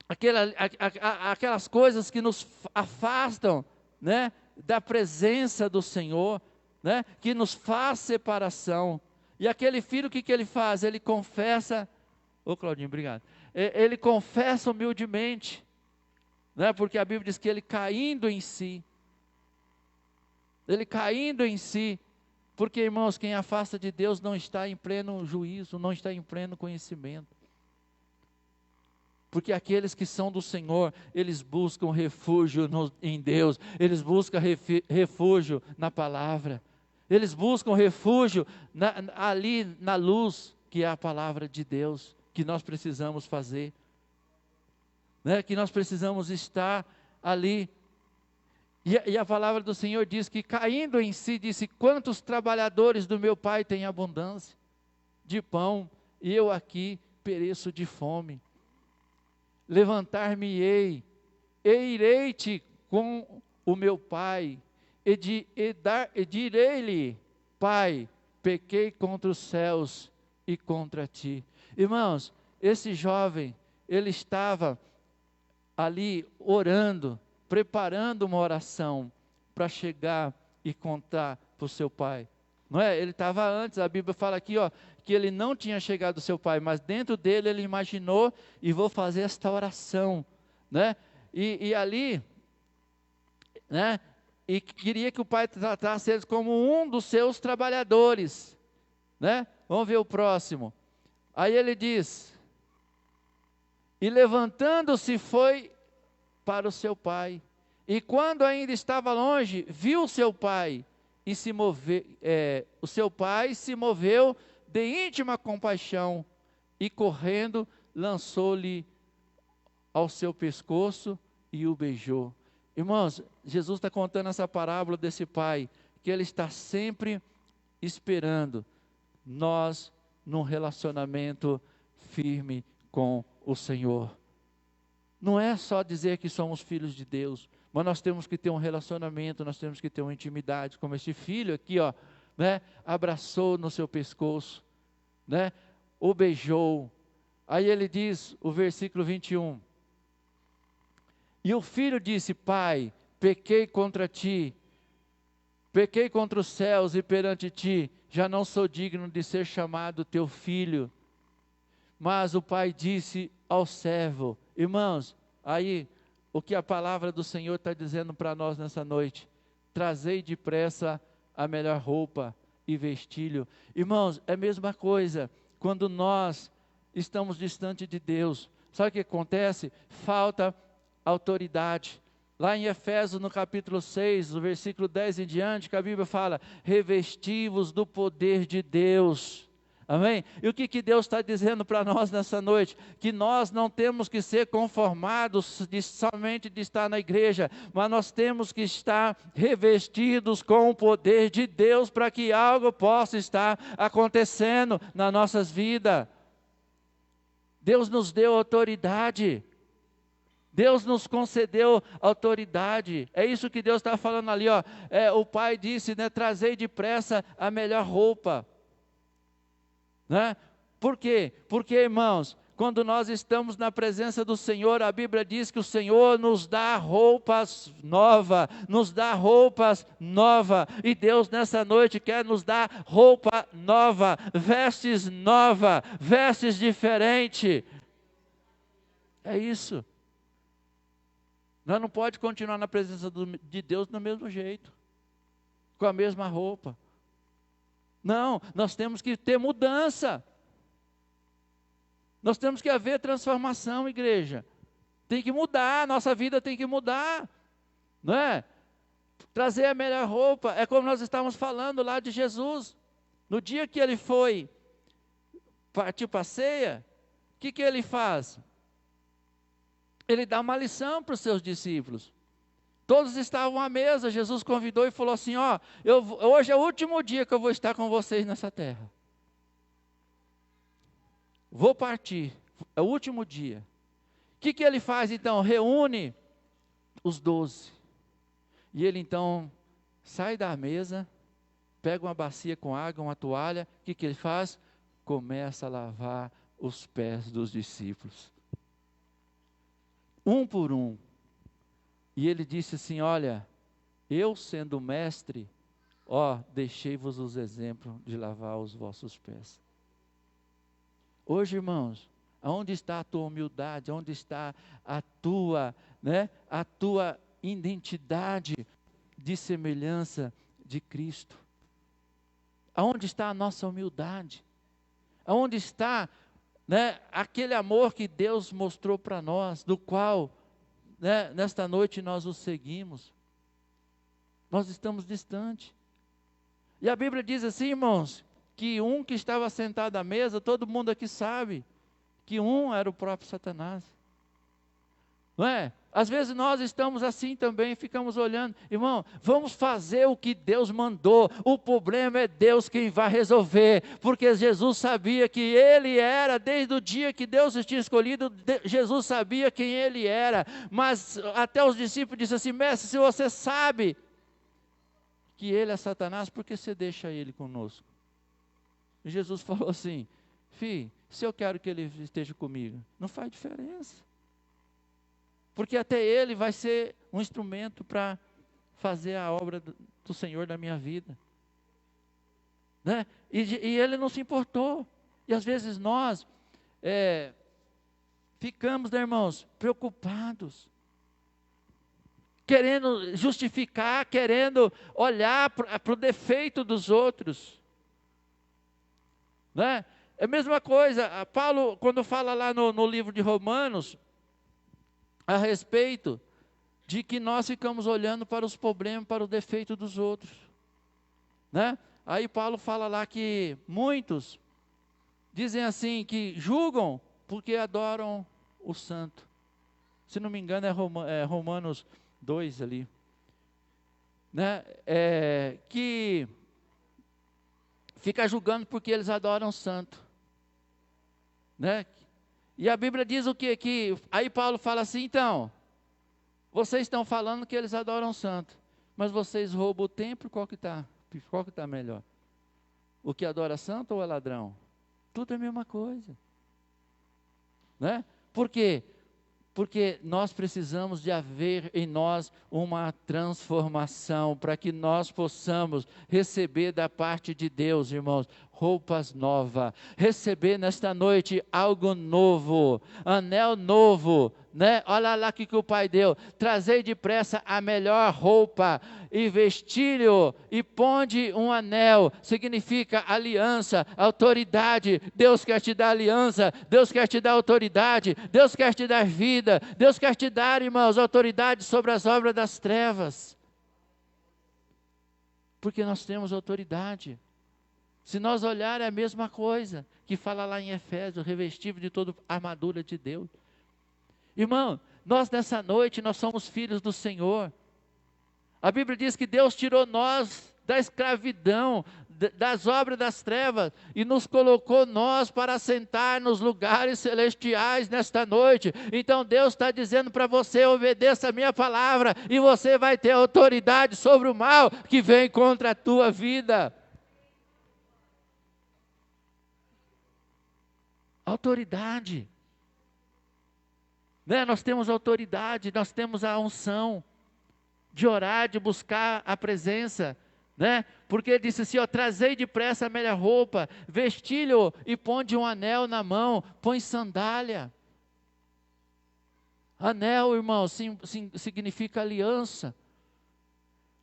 Aquelas coisas que nos afastam, né? Da presença do Senhor, né? Que nos faz separação. E aquele filho, o que ele faz? Ele confessa, Claudinho, obrigado. Ele confessa humildemente, né? Porque a Bíblia diz que ele caindo em si, porque, irmãos, quem afasta de Deus não está em pleno juízo, não está em pleno conhecimento. Porque aqueles que são do Senhor, eles buscam refúgio em Deus, eles buscam refúgio na palavra, eles buscam refúgio ali na luz, que é a palavra de Deus, que nós precisamos fazer, né? Que nós precisamos estar ali. E a palavra do Senhor diz que caindo em si, disse, quantos trabalhadores do meu Pai têm abundância de pão, e eu aqui pereço de fome. Levantar-me-ei, e irei-te com o meu Pai, e direi-lhe, Pai, pequei contra os céus e contra ti. Irmãos, esse jovem, ele estava ali orando, preparando uma oração, para chegar e contar para o seu pai. Não é? Ele estava antes, a Bíblia fala aqui, ó, que ele não tinha chegado ao seu pai, mas dentro dele ele imaginou, e vou fazer esta oração, né? E ali, né? E queria que o pai tratasse eles como um dos seus trabalhadores, né? Vamos ver o próximo. Aí ele diz: e levantando-se foi para o seu pai, e quando ainda estava longe, viu seu pai, e o seu pai se moveu de íntima compaixão, e correndo, lançou-lhe ao seu pescoço e o beijou. Irmãos, Jesus está contando essa parábola desse pai, que ele está sempre esperando nós num relacionamento firme com o Senhor. Não é só dizer que somos filhos de Deus, mas nós temos que ter um relacionamento, nós temos que ter uma intimidade, como este filho aqui, ó, né, abraçou no seu pescoço, né, o beijou. Aí ele diz, o versículo 21, e o filho disse: pai, pequei contra ti, pequei contra os céus e perante ti, já não sou digno de ser chamado teu filho. Mas o pai disse ao servo, irmãos, aí o que a palavra do Senhor está dizendo para nós nessa noite: trazei depressa a melhor roupa e vestilho. Irmãos, é a mesma coisa quando nós estamos distante de Deus. Sabe o que acontece? Falta autoridade. Lá em Efésios, no capítulo 6, no versículo 10 em diante, que a Bíblia fala: revesti-vos do poder de Deus. Amém? E o que Deus está dizendo para nós nessa noite? Que nós não temos que ser conformados somente de estar na igreja, mas nós temos que estar revestidos com o poder de Deus, para que algo possa estar acontecendo nas nossas vidas. Deus nos deu autoridade. Deus nos concedeu autoridade. É isso que Deus está falando ali, ó. O pai disse, né, trazei depressa a melhor roupa. Né? Por quê? Porque, irmãos, quando nós estamos na presença do Senhor, a Bíblia diz que o Senhor nos dá roupas novas, e Deus nessa noite quer nos dar roupa nova, vestes diferentes. É isso. Nós não podemos continuar na presença de Deus do mesmo jeito, com a mesma roupa. Não, nós temos que ter mudança. Nós temos que haver transformação, igreja. Tem que mudar, nossa vida tem que mudar. Não é? Trazer a melhor roupa, é como nós estávamos falando lá de Jesus. No dia que ele foi partir para a ceia, o que ele faz? Ele dá uma lição para os seus discípulos. Todos estavam à mesa, Jesus convidou e falou assim: ó, hoje é o último dia que eu vou estar com vocês nessa terra. Vou partir, é o último dia. O que ele faz então? Reúne os 12. E ele então sai da mesa, pega uma bacia com água, uma toalha. O que ele faz? Começa a lavar os pés dos discípulos. Um por um. E ele disse assim: olha, eu sendo mestre, deixei-vos os exemplos de lavar os vossos pés. Hoje, irmãos, aonde está a tua humildade? Onde está a tua identidade de semelhança de Cristo? Aonde está a nossa humildade? Aonde está, aquele amor que Deus mostrou para nós, do qual, nesta noite nós o seguimos? Nós estamos distantes. E a Bíblia diz assim, irmãos, que um que estava sentado à mesa, todo mundo aqui sabe, que um era o próprio Satanás. Não é? Às vezes nós estamos assim também, ficamos olhando, irmão, vamos fazer o que Deus mandou, o problema é Deus quem vai resolver, porque Jesus sabia que Ele era, desde o dia que Deus o tinha escolhido, Jesus sabia quem Ele era, mas até os discípulos disseram assim: mestre, se você sabe que Ele é Satanás, por que você deixa Ele conosco? E Jesus falou assim: filho, se eu quero que Ele esteja comigo, não faz diferença. Porque até ele vai ser um instrumento para fazer a obra do Senhor na minha vida. Né? E ele não se importou. E às vezes nós ficamos, né, irmãos, preocupados, querendo justificar, querendo olhar para o defeito dos outros. Né? É a mesma coisa, Paulo, quando fala lá no livro de Romanos, a respeito de que nós ficamos olhando para os problemas, para o defeito dos outros. Né? Aí Paulo fala lá que muitos dizem assim, que julgam porque adoram o santo. Se não me engano é Romanos 2 ali. Né? Que fica julgando porque eles adoram o santo. Né? E a Bíblia diz o quê? Que aí Paulo fala assim, então, vocês estão falando que eles adoram o santo, mas vocês roubam o templo, qual que está melhor? O que adora santo ou é ladrão? Tudo é a mesma coisa. Né? Por quê? Porque nós precisamos de haver em nós uma transformação, para que nós possamos receber da parte de Deus, irmãos, roupas novas, receber nesta noite algo novo, anel novo, né? Olha lá o que o Pai deu, trazei depressa a melhor roupa, e vestir-lhe, e ponde um anel, significa aliança, autoridade. Deus quer te dar aliança, Deus quer te dar autoridade, Deus quer te dar vida, Deus quer te dar, irmãos, autoridade sobre as obras das trevas, porque nós temos autoridade. Se nós olharmos é a mesma coisa, que fala lá em Efésios, revestido de toda a armadura de Deus. Irmão, nós nessa noite, nós somos filhos do Senhor. A Bíblia diz que Deus tirou nós da escravidão, das obras das trevas, e nos colocou nós para assentar nos lugares celestiais nesta noite. Então Deus está dizendo para você, obedeça a minha palavra, e você vai ter autoridade sobre o mal que vem contra a tua vida. Autoridade. Né? Nós temos autoridade, nós temos a unção de orar, de buscar a presença, né? Porque ele disse assim, ó, trazei depressa a melhor roupa, vestilho e ponde um anel na mão, põe sandália. Anel, irmão, significa aliança,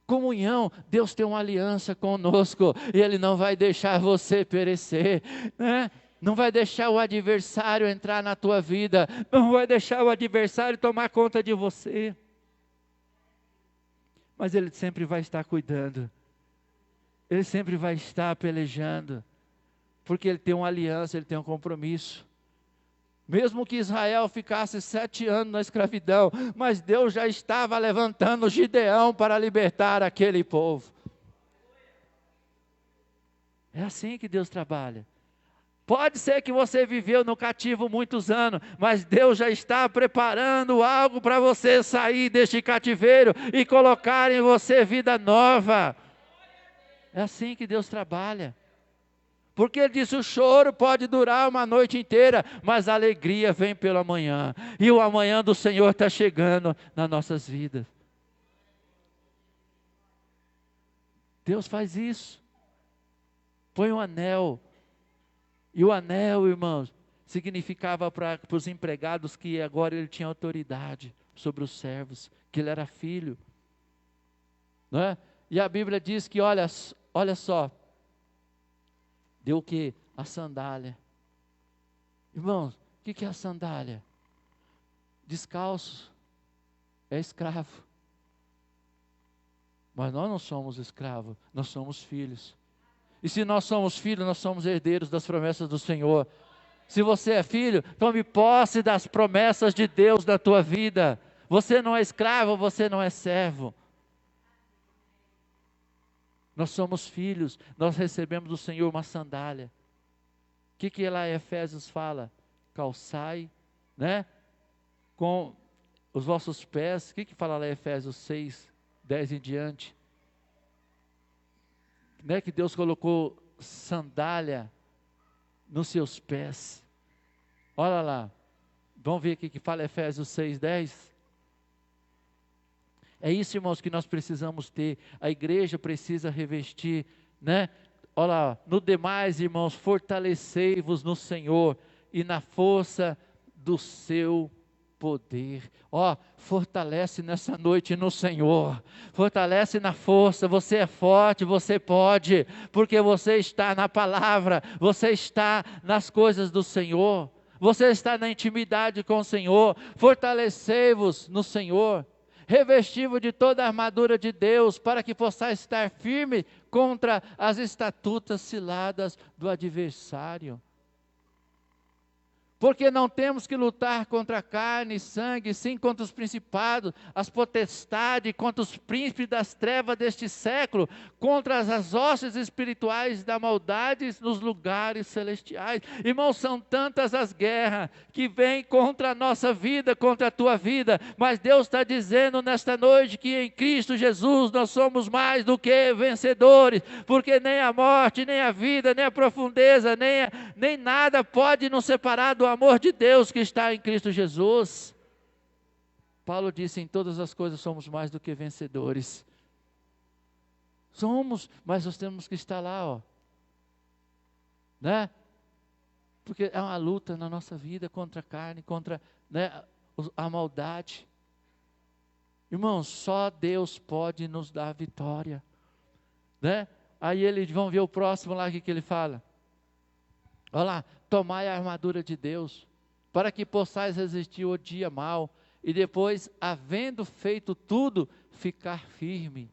comunhão. Deus tem uma aliança conosco, e Ele não vai deixar você perecer, né? Não vai deixar o adversário entrar na tua vida, não vai deixar o adversário tomar conta de você, mas Ele sempre vai estar cuidando, Ele sempre vai estar pelejando, porque Ele tem uma aliança, Ele tem um compromisso. Mesmo que Israel ficasse 7 anos na escravidão, mas Deus já estava levantando Gideão para libertar aquele povo. É assim que Deus trabalha. Pode ser que você viveu no cativo muitos anos, mas Deus já está preparando algo para você sair deste cativeiro e colocar em você vida nova. É assim que Deus trabalha. Porque Ele disse, o choro pode durar uma noite inteira, mas a alegria vem pela manhã. E o amanhã do Senhor está chegando nas nossas vidas. Deus faz isso. Põe um anel. E o anel, irmãos, significava para os empregados que agora ele tinha autoridade sobre os servos, que ele era filho. Não é? E a Bíblia diz que, olha só, deu o que? A sandália. Irmãos, o que é a sandália? Descalço, é escravo. Mas nós não somos escravos, nós somos filhos. E se nós somos filhos, nós somos herdeiros das promessas do Senhor. Se você é filho, tome posse das promessas de Deus na tua vida. Você não é escravo, você não é servo. Nós somos filhos, nós recebemos do Senhor uma sandália. O que lá em Efésios fala? Calçai, né? Com os vossos pés. O que fala lá em Efésios 6, 10 em diante? Né, que Deus colocou sandália nos seus pés. Olha lá, vamos ver aqui que fala Efésios 6:10. É isso, irmãos, que nós precisamos ter. A igreja precisa revestir, né? Olha lá, no demais, irmãos, fortalecei-vos no Senhor e na força do seu poder. Ó, fortalece nessa noite no Senhor, fortalece na força. Você é forte, você pode, porque você está na palavra, você está nas coisas do Senhor, você está na intimidade com o Senhor. Fortalecei-vos no Senhor, revesti-vos de toda a armadura de Deus, para que possais estar firme contra as astutas ciladas do adversário. Porque não temos que lutar contra carne e sangue, sim contra os principados, as potestades, contra os príncipes das trevas deste século, contra as hostes espirituais da maldade nos lugares celestiais. Irmãos, são tantas as guerras que vêm contra a nossa vida, contra a tua vida, mas Deus está dizendo nesta noite que em Cristo Jesus nós somos mais do que vencedores, porque nem a morte, nem a vida, nem a profundeza, nem nada pode nos separar do amor de Deus que está em Cristo Jesus. Paulo disse: em todas as coisas somos mais do que vencedores. Somos, mas nós temos que estar lá, ó, né? Porque é uma luta na nossa vida contra a carne, contra, né, a maldade. Irmãos, só Deus pode nos dar vitória, né? Aí eles vão ver o próximo lá, o que ele fala? Olha lá, tomai a armadura de Deus, para que possais resistir o dia mau, e depois, havendo feito tudo, ficar firme.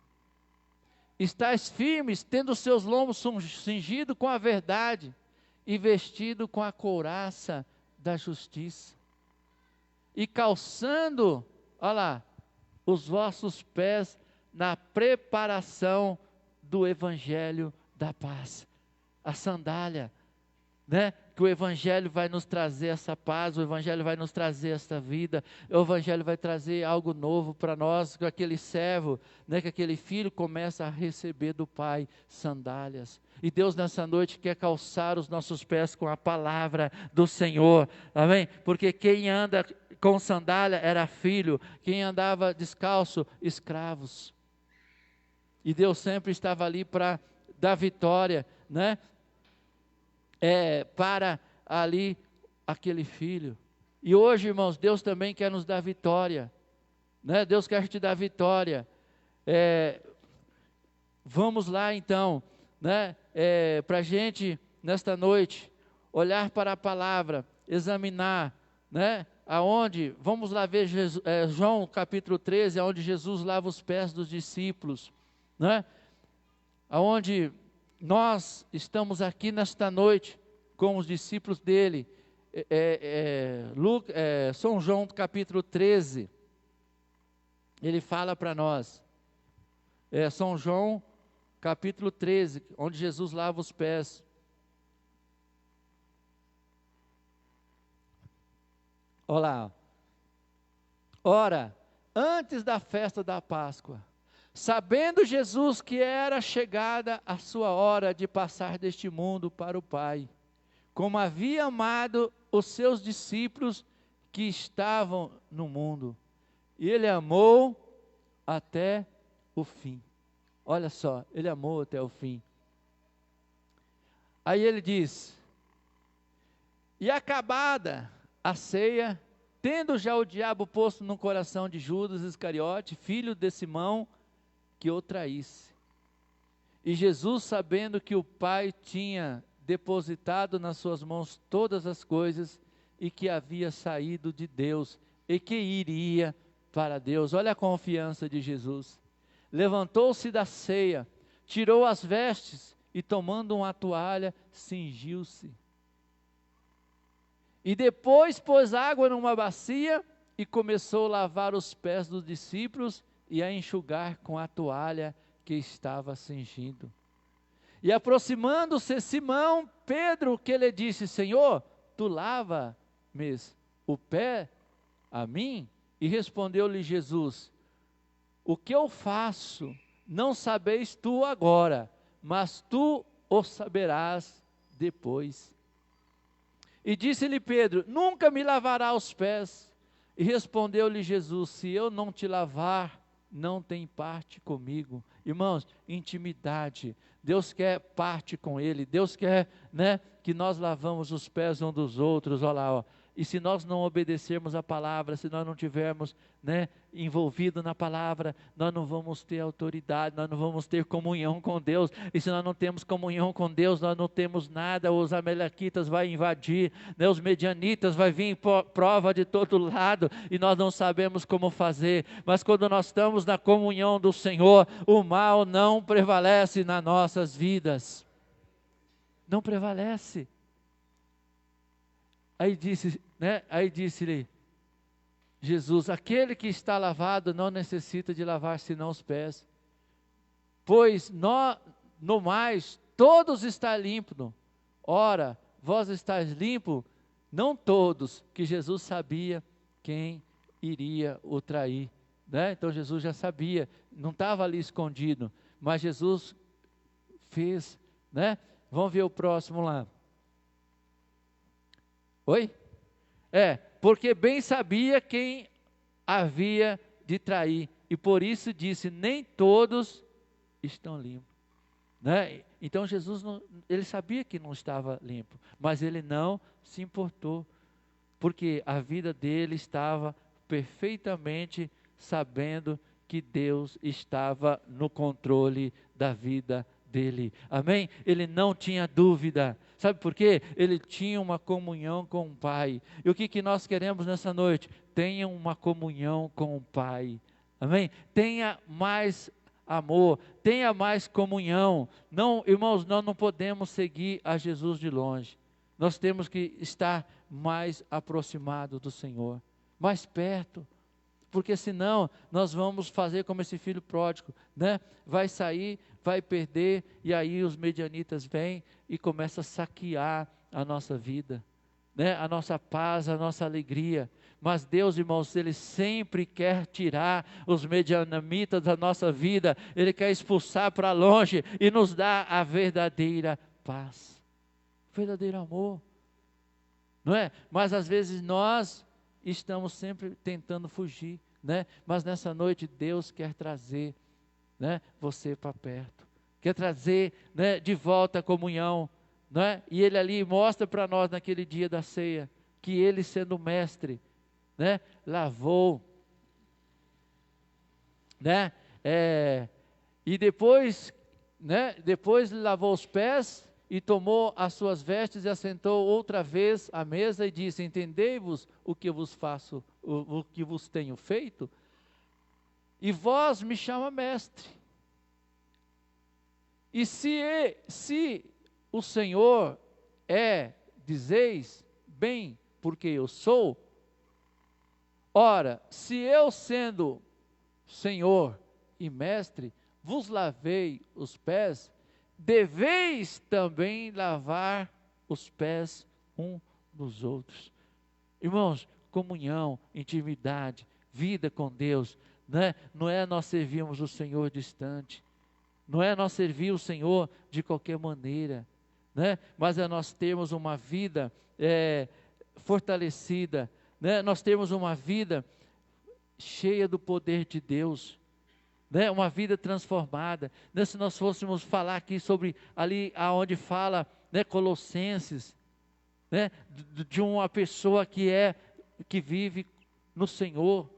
Estais firmes, tendo os seus lombos cingidos com a verdade, e vestido com a couraça da justiça, e calçando, olha lá, os vossos pés na preparação do evangelho da paz. A sandália, né? Que o Evangelho vai nos trazer essa paz, o Evangelho vai nos trazer essa vida, o Evangelho vai trazer algo novo para nós, que aquele servo, né, que aquele filho começa a receber do Pai sandálias. E Deus nessa noite quer calçar os nossos pés com a palavra do Senhor, amém? Porque quem anda com sandália era filho, quem andava descalço, escravos. E Deus sempre estava ali para dar vitória, né? Para ali aquele filho. E hoje, irmãos, Deus também quer nos dar vitória, né? Deus quer te dar vitória. Vamos lá então, né? Para a gente nesta noite olhar para a palavra, examinar, né? Aonde, vamos lá ver João capítulo 13, aonde Jesus lava os pés dos discípulos, né? Aonde nós estamos aqui nesta noite com os discípulos dele. São João capítulo 13, ele fala para nós, São João capítulo 13, onde Jesus lava os pés. Olha lá. Ora, antes da festa da Páscoa, sabendo Jesus que era chegada a sua hora de passar deste mundo para o Pai, como havia amado os seus discípulos que estavam no mundo, e ele amou até o fim. Olha só, ele amou até o fim. Aí ele diz: e acabada a ceia, tendo já o diabo posto no coração de Judas Iscariote, filho de Simão, que o traísse. E Jesus, sabendo que o Pai tinha depositado nas suas mãos todas as coisas, e que havia saído de Deus, e que iria para Deus. Olha a confiança de Jesus. Levantou-se da ceia, tirou as vestes, e tomando uma toalha, cingiu-se. E depois pôs água numa bacia, e começou a lavar os pés dos discípulos, e a enxugar com a toalha que estava cingindo. E aproximando-se Simão Pedro, que lhe disse: Senhor, tu lava-me o pé a mim? E respondeu-lhe Jesus: o que eu faço, não sabeis tu agora, mas tu o saberás depois. E disse-lhe Pedro: nunca me lavará os pés. E respondeu-lhe Jesus: se eu não te lavar não tem parte comigo. Irmãos, intimidade. Deus quer parte com Ele. Deus quer, né, que nós lavamos os pés uns dos outros. Olha lá, ó. E se nós não obedecermos a palavra, se nós não tivermos, né, envolvido na palavra, nós não vamos ter autoridade, nós não vamos ter comunhão com Deus. E se nós não temos comunhão com Deus, nós não temos nada. Os amalequitas vão invadir, né, os medianitas vai vir prova de todo lado e nós não sabemos como fazer. Mas quando nós estamos na comunhão do Senhor, o mal não prevalece nas nossas vidas. Não prevalece. Aí disse-lhe Jesus: aquele que está lavado não necessita de lavar senão os pés, pois no mais todos estão limpos. Ora, vós estáis limpos, não todos, que Jesus sabia quem iria o trair, né? Então Jesus já sabia, não estava ali escondido, mas Jesus fez, né? Vamos ver o próximo lá. Oi? Porque bem sabia quem havia de trair, e por isso disse: nem todos estão limpos, né? Então Jesus, ele sabia que não estava limpo, mas ele não se importou, porque a vida dele estava perfeitamente sabendo que Deus estava no controle da vida dele, amém? Ele não tinha dúvida, sabe por quê? Ele tinha uma comunhão com o Pai. E o que nós queremos nessa noite? Tenha uma comunhão com o Pai, amém? Tenha mais amor, tenha mais comunhão. Não, irmãos, nós não podemos seguir a Jesus de longe, nós temos que estar mais aproximado do Senhor, mais perto, porque senão nós vamos fazer como esse filho pródigo, né? Vai sair, vai perder, e aí os medianitas vêm e começam a saquear a nossa vida, né? A nossa paz, a nossa alegria. Mas Deus, irmãos, Ele sempre quer tirar os medianitas da nossa vida, Ele quer expulsar para longe e nos dar a verdadeira paz, verdadeiro amor, não é? Mas às vezes nós estamos sempre tentando fugir, né? Mas nessa noite Deus quer trazer, né, você para perto, quer trazer, né, de volta a comunhão, né? E Ele ali mostra para nós naquele dia da ceia, que Ele sendo mestre, né, lavou, né, e depois, né, depois lavou os pés, e tomou as suas vestes e assentou outra vez à mesa e disse: entendei-vos o que vos faço, o que vos tenho feito? E vós me chama mestre. E se o Senhor dizeis, bem, porque eu sou. Ora, se eu sendo Senhor e mestre, vos lavei os pés, deveis também lavar os pés um dos outros. Irmãos, comunhão, intimidade, vida com Deus, né? Não é nós servirmos o Senhor distante, não é nós servir o Senhor de qualquer maneira, né? Mas é nós termos uma vida fortalecida, né? Nós temos uma vida cheia do poder de Deus, né, uma vida transformada, né? Se nós fôssemos falar aqui sobre ali aonde fala, né, Colossenses, né, de uma pessoa que vive no Senhor,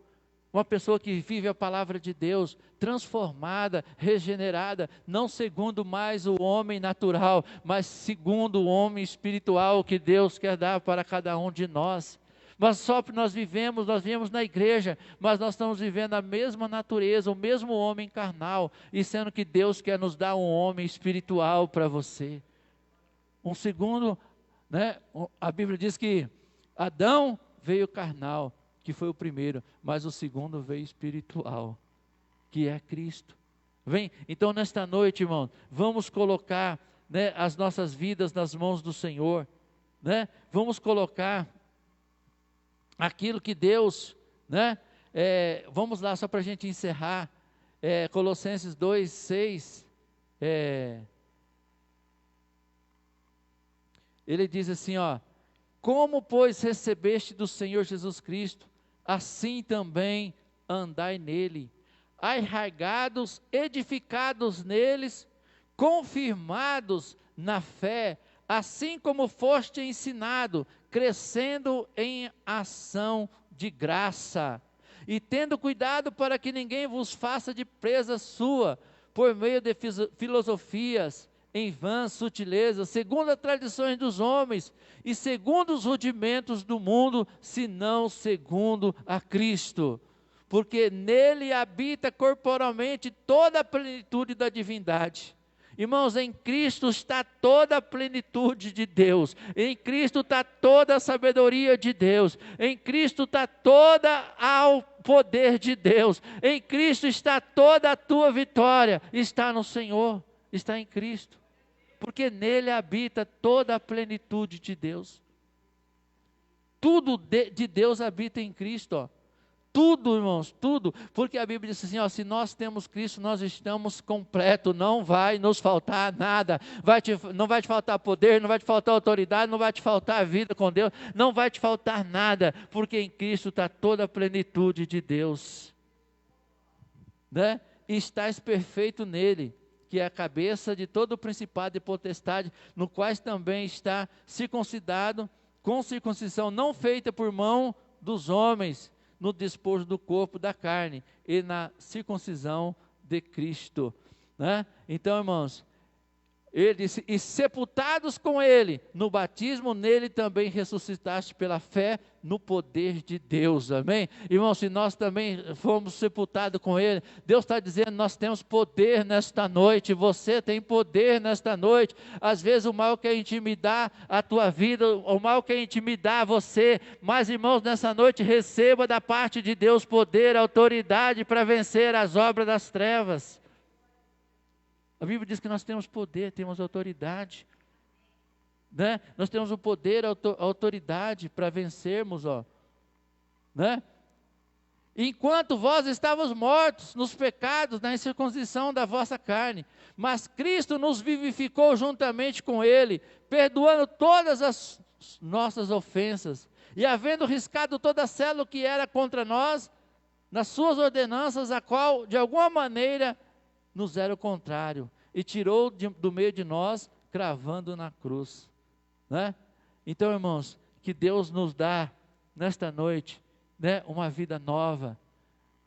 uma pessoa que vive a palavra de Deus, transformada, regenerada, não segundo mais o homem natural, mas segundo o homem espiritual que Deus quer dar para cada um de nós. Mas só que nós viemos na igreja, mas nós estamos vivendo a mesma natureza, o mesmo homem carnal, e sendo que Deus quer nos dar um homem espiritual para você. Um segundo, né, a Bíblia diz que Adão veio carnal, que foi o primeiro, mas o segundo veio espiritual, que é Cristo. Vem, então nesta noite, irmão, vamos colocar, né, as nossas vidas nas mãos do Senhor, né? Vamos colocar aquilo que Deus, né? Vamos lá, só para a gente encerrar, Colossenses 2:6, ele diz assim, ó: como pois recebeste do Senhor Jesus Cristo, assim também andai nele, arraigados, edificados neles, confirmados na fé, assim como foste ensinado, crescendo em ação de graça, e tendo cuidado para que ninguém vos faça de presa sua, por meio de filosofias, em vãs sutilezas, segundo as tradições dos homens, e segundo os rudimentos do mundo, senão segundo a Cristo. Porque nele habita corporalmente toda a plenitude da divindade. Irmãos, em Cristo está toda a plenitude de Deus, em Cristo está toda a sabedoria de Deus, em Cristo está toda o poder de Deus, em Cristo está toda a tua vitória, está no Senhor, está em Cristo, porque nele habita toda a plenitude de Deus. Tudo de Deus habita em Cristo, ó. Tudo, irmãos, tudo, porque a Bíblia diz assim, ó, se nós temos Cristo, nós estamos completos, não vai nos faltar nada, não vai te faltar poder, não vai te faltar autoridade, não vai te faltar vida com Deus, não vai te faltar nada, porque em Cristo está toda a plenitude de Deus, né? E estás perfeito nele, que é a cabeça de todo o principado e potestade, no qual também está circuncidado, com circuncisão não feita por mão dos homens, no despojo do corpo da carne e na circuncisão de Cristo, né? Então, irmãos, ele disse, e sepultados com ele, no batismo nele também ressuscitaste pela fé no poder de Deus, amém? Irmãos, se nós também fomos sepultados com ele, Deus está dizendo, nós temos poder nesta noite, você tem poder nesta noite. Às vezes o mal quer intimidar a tua vida, o mal quer intimidar você, mas irmãos, nessa noite receba da parte de Deus poder, autoridade para vencer as obras das trevas. A Bíblia diz que nós temos poder, temos autoridade, né? Nós temos o poder, a autoridade para vencermos, ó, né? Enquanto vós estavas mortos nos pecados, na incircuncisão da vossa carne, mas Cristo nos vivificou juntamente com Ele, perdoando todas as nossas ofensas, e havendo riscado toda a célula que era contra nós, nas suas ordenanças, a qual, de alguma maneira, nos era o contrário, e tirou do meio de nós, cravando na cruz, né? Então, irmãos, que Deus nos dá, nesta noite, né, uma vida nova,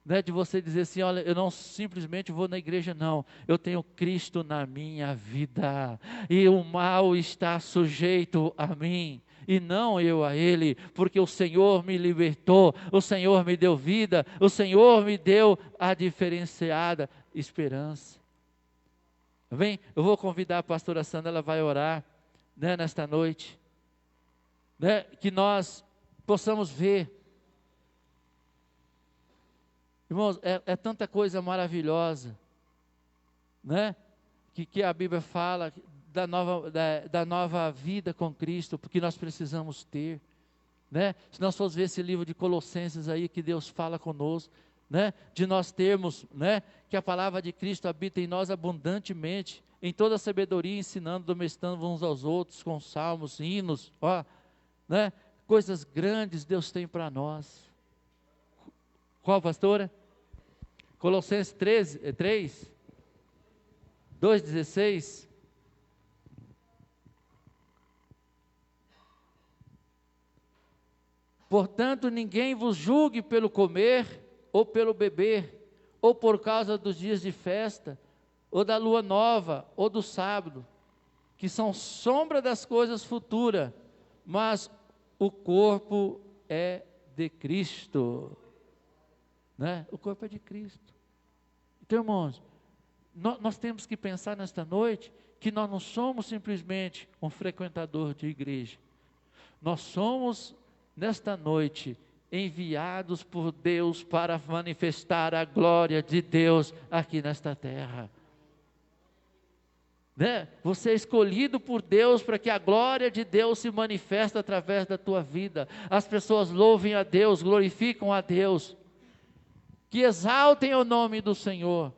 né, de você dizer assim, olha, eu não simplesmente vou na igreja, não, eu tenho Cristo na minha vida, e o mal está sujeito a mim, e não eu a ele, porque o Senhor me libertou, o Senhor me deu vida, o Senhor me deu a diferenciada esperança. Amém? Eu vou convidar a pastora Sandra, ela vai orar, né, nesta noite, né, que nós possamos ver, irmãos, é tanta coisa maravilhosa, né, que a Bíblia fala da nova vida com Cristo, porque nós precisamos ter, né? Se nós formos ver esse livro de Colossenses aí, que Deus fala conosco, né? De nós termos, né, que a palavra de Cristo habita em nós abundantemente, em toda a sabedoria, ensinando, domesticando uns aos outros, com salmos, hinos, ó, né? Coisas grandes Deus tem para nós. Qual, pastora? Colossenses 3, 2,16. Portanto, ninguém vos julgue pelo comer, ou pelo beber, ou por causa dos dias de festa, ou da lua nova, ou do sábado, que são sombra das coisas futuras, mas o corpo é de Cristo, né? O corpo é de Cristo. Então, irmãos, nós temos que pensar nesta noite, que nós não somos simplesmente um frequentador de igreja, nós somos, nesta noite, enviados por Deus para manifestar a glória de Deus aqui nesta terra, né? Você é escolhido por Deus para que a glória de Deus se manifeste através da tua vida, as pessoas louvem a Deus, glorificam a Deus, que exaltem o nome do Senhor,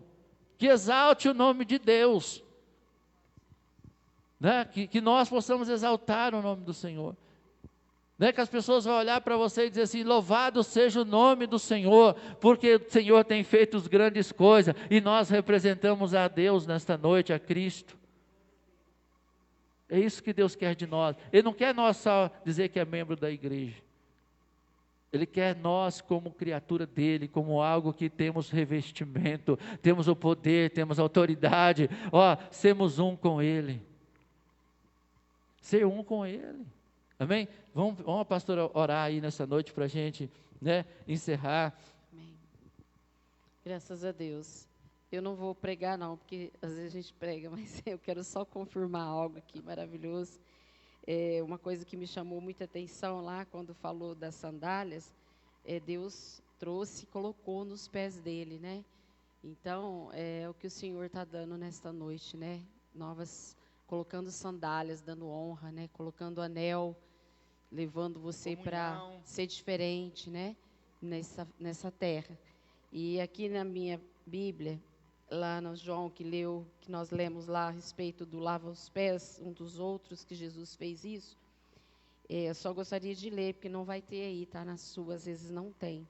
que exalte o nome de Deus, né? Que nós possamos exaltar o nome do Senhor. Não é que as pessoas vão olhar para você e dizer assim: louvado seja o nome do Senhor, porque o Senhor tem feito as grandes coisas, e nós representamos a Deus nesta noite, a Cristo. É isso que Deus quer de nós. Ele não quer nós só dizer que é membro da igreja. Ele quer nós como criatura dele, como algo que temos revestimento, temos o poder, temos autoridade. Ó, sermos um com ele. Ser um com ele. Amém? Vamos, pastora, orar aí nessa noite para a gente, né, encerrar. Amém. Graças a Deus. Eu não vou pregar não, porque às vezes a gente prega, mas eu quero só confirmar algo aqui maravilhoso. Uma coisa que me chamou muita atenção lá, quando falou das sandálias, Deus trouxe e colocou nos pés dele, né? Então, é o que o Senhor está dando nesta noite, né? Colocando sandálias, dando honra, né? Colocando anel, levando você para ser diferente, né? Nessa terra. E aqui na minha Bíblia, lá no João que nós lemos lá a respeito do lava os pés um dos outros, que Jesus fez isso, eu só gostaria de ler, porque não vai ter aí, tá nas suas, às vezes não tem,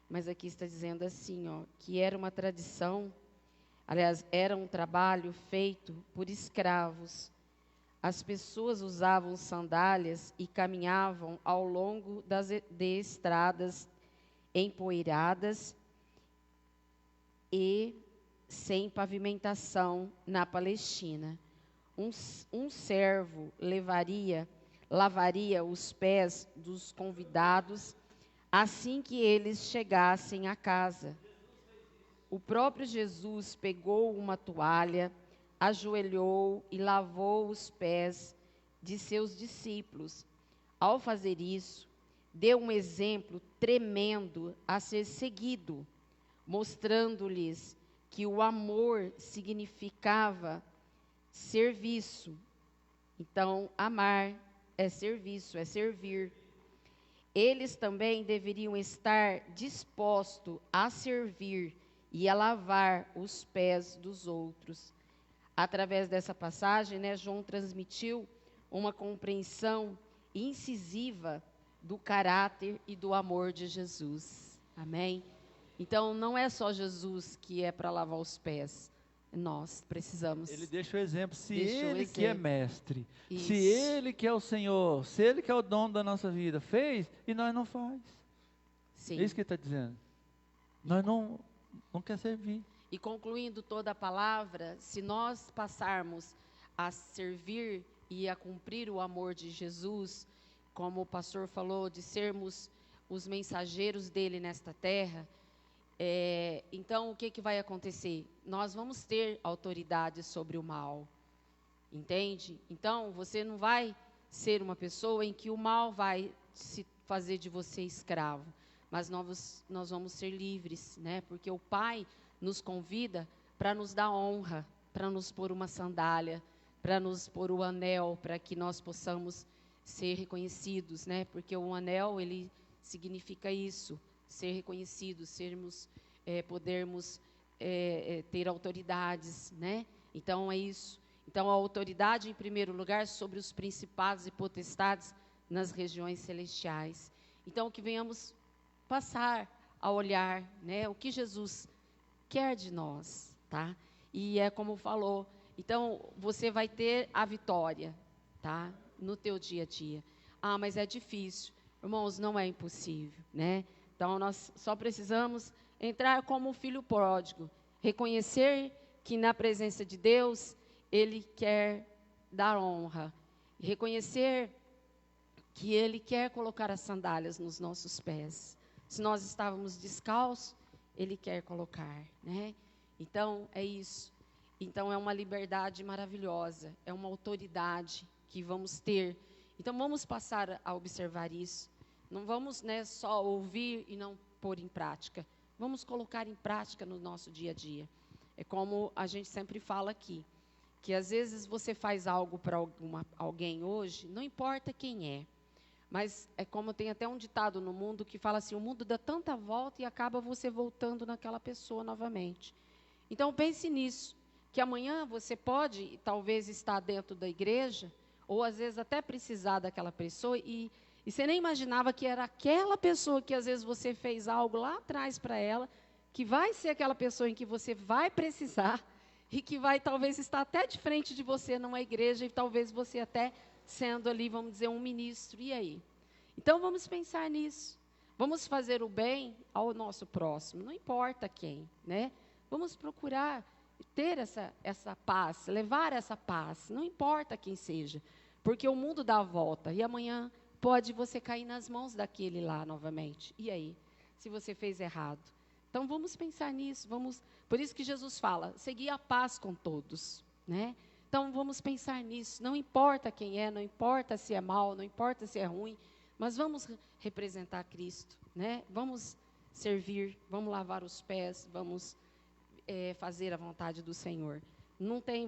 mas aqui está dizendo assim, ó, que era uma tradição, aliás, era um trabalho feito por escravos. As pessoas usavam sandálias e caminhavam ao longo de estradas empoeiradas e sem pavimentação na Palestina. Um servo lavaria os pés dos convidados assim que eles chegassem à casa. O próprio Jesus pegou uma toalha, ajoelhou e lavou os pés de seus discípulos. Ao fazer isso, deu um exemplo tremendo a ser seguido, mostrando-lhes que o amor significava serviço. Então, amar é serviço, é servir. Eles também deveriam estar dispostos a servir e a lavar os pés dos outros. Através dessa passagem, né, João transmitiu uma compreensão incisiva do caráter e do amor de Jesus. Amém? Então, não é só Jesus que é para lavar os pés. Nós precisamos. Ele deixa o exemplo. Se ele exemplo. que é mestre, Isso. se ele que é o Senhor, se ele que é o dono da nossa vida, fez, e nós não faz. Sim. É isso que ele está dizendo. Nós não quer servir. E concluindo toda a palavra, se nós passarmos a servir e a cumprir o amor de Jesus, como o pastor falou, de sermos os mensageiros dele nesta terra, então o que vai acontecer? Nós vamos ter autoridade sobre o mal, entende? Então você não vai ser uma pessoa em que o mal vai se fazer de você escravo, mas nós vamos ser livres, né? Porque o Pai nos convida para nos dar honra, para nos pôr uma sandália, para nos pôr o anel, para que nós possamos ser reconhecidos, né? Porque o anel, ele significa isso, ser reconhecidos, podermos ter autoridades, né? Então é isso. Então a autoridade, em primeiro lugar, sobre os principados e potestades nas regiões celestiais. Então que venhamos passar a olhar, né? O que Jesus quer de nós, tá? E é como falou, então você vai ter a vitória, tá? No teu dia a dia. Ah, mas é difícil. Irmãos, não é impossível, né? Então nós só precisamos entrar como um filho pródigo, reconhecer que na presença de Deus Ele quer dar honra, reconhecer que Ele quer colocar as sandálias nos nossos pés. Se nós estávamos descalços, Ele quer colocar, né? Então, é isso. Então, é uma liberdade maravilhosa, é uma autoridade que vamos ter. Então, vamos passar a observar isso. Não vamos, né, só ouvir e não pôr em prática. Vamos colocar em prática no nosso dia a dia. É como a gente sempre fala aqui, que às vezes você faz algo para alguém hoje, não importa quem é. Mas é como tem até um ditado no mundo que fala assim, o mundo dá tanta volta e acaba você voltando naquela pessoa novamente. Então pense nisso, que amanhã você pode talvez estar dentro da igreja, ou às vezes até precisar daquela pessoa, e E você nem imaginava que era aquela pessoa que às vezes você fez algo lá atrás para ela, que vai ser aquela pessoa em que você vai precisar e que vai talvez estar até de frente de você numa igreja e talvez você até sendo ali, vamos dizer, um ministro. E aí? Então vamos pensar nisso. Vamos fazer o bem ao nosso próximo, não importa quem, né? Vamos procurar ter essa paz, levar essa paz, não importa quem seja, porque o mundo dá a volta e amanhã pode você cair nas mãos daquele lá novamente. E aí? Se você fez errado. Então vamos pensar nisso, por isso que Jesus fala, seguir a paz com todos, né? Então vamos pensar nisso, não importa quem é, não importa se é mal, não importa se é ruim, mas vamos representar Cristo, né? Vamos servir, vamos lavar os pés, vamos fazer a vontade do Senhor.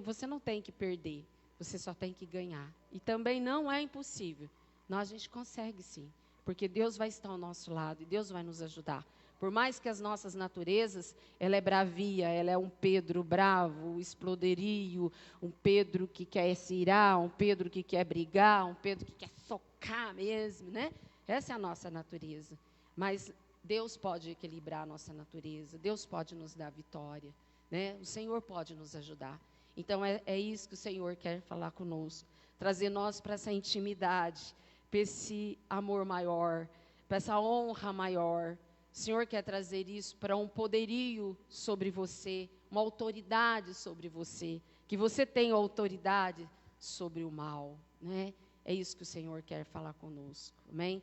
Você não tem que perder, você só tem que ganhar. E também não é impossível. A gente consegue sim, porque Deus vai estar ao nosso lado e Deus vai nos ajudar. Por mais que as nossas naturezas, ela é bravia, ela é um Pedro bravo, exploderio, um Pedro que quer se irar, um Pedro que quer brigar, um Pedro que quer socar mesmo, né? Essa é a nossa natureza. Mas Deus pode equilibrar a nossa natureza, Deus pode nos dar vitória, né? O Senhor pode nos ajudar. Então é isso que o Senhor quer falar conosco, trazer nós para essa intimidade, para esse amor maior, para essa honra maior. O Senhor quer trazer isso para um poderio sobre você, uma autoridade sobre você, que você tenha autoridade sobre o mal, né? É isso que o Senhor quer falar conosco, amém?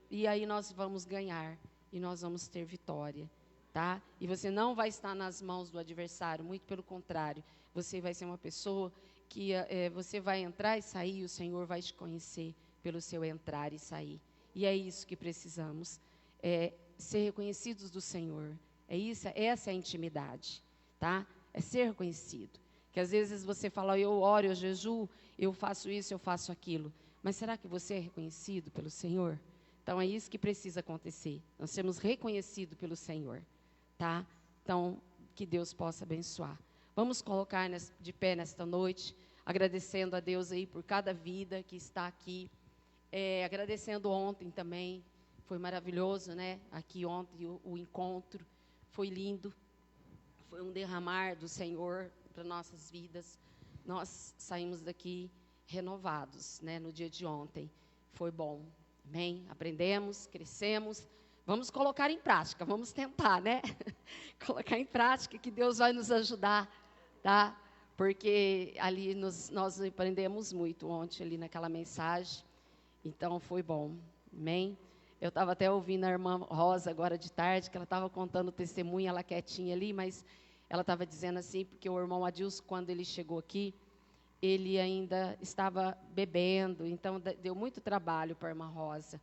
E aí nós vamos ganhar, e nós vamos ter vitória, tá? E você não vai estar nas mãos do adversário, muito pelo contrário, você vai ser uma pessoa que você vai entrar e sair, e o Senhor vai te conhecer pelo seu entrar e sair. E é isso que precisamos, ser reconhecidos do Senhor. Essa é a intimidade, tá? É ser reconhecido. Que às vezes você fala, eu oro, eu jejuo, eu faço isso, eu faço aquilo. Mas será que você é reconhecido pelo Senhor? Então é isso que precisa acontecer. Nós sermos reconhecidos pelo Senhor, tá? Então, que Deus possa abençoar. Vamos colocar de pé nesta noite, agradecendo a Deus aí por cada vida que está aqui. Agradecendo ontem também, foi maravilhoso, né? Aqui ontem o encontro foi lindo, foi um derramar do Senhor para nossas vidas. Nós saímos daqui renovados, né? No dia de ontem, foi bom, amém? Aprendemos, crescemos, vamos colocar em prática, vamos tentar, né? Colocar em prática que Deus vai nos ajudar, tá? Porque ali nós aprendemos muito ontem ali naquela mensagem. Então, foi bom, amém? Eu estava até ouvindo a irmã Rosa agora de tarde, que ela estava contando o testemunho, ela quietinha ali, mas ela estava dizendo assim, porque o irmão Adilson, quando ele chegou aqui, ele ainda estava bebendo, então deu muito trabalho para a irmã Rosa.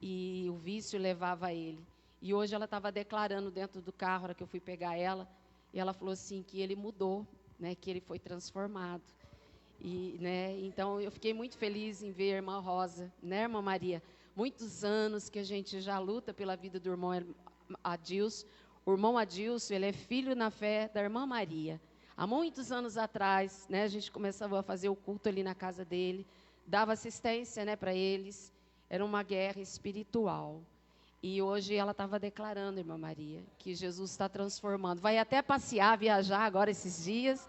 E o vício levava ele. E hoje ela estava declarando dentro do carro, na hora que eu fui pegar ela, e ela falou assim, que ele mudou, né, que ele foi transformado. E, né, então, eu fiquei muito feliz em ver a irmã Rosa, né, irmã Maria? Muitos anos que a gente já luta pela vida do irmão Adilson. O irmão Adilson, ele é filho na fé da irmã Maria. Há muitos anos atrás, né, a gente começava a fazer o culto ali na casa dele, dava assistência, né, para eles. Era uma guerra espiritual. E hoje ela estava declarando, irmã Maria, que Jesus está transformando. Vai até passear, viajar agora esses dias,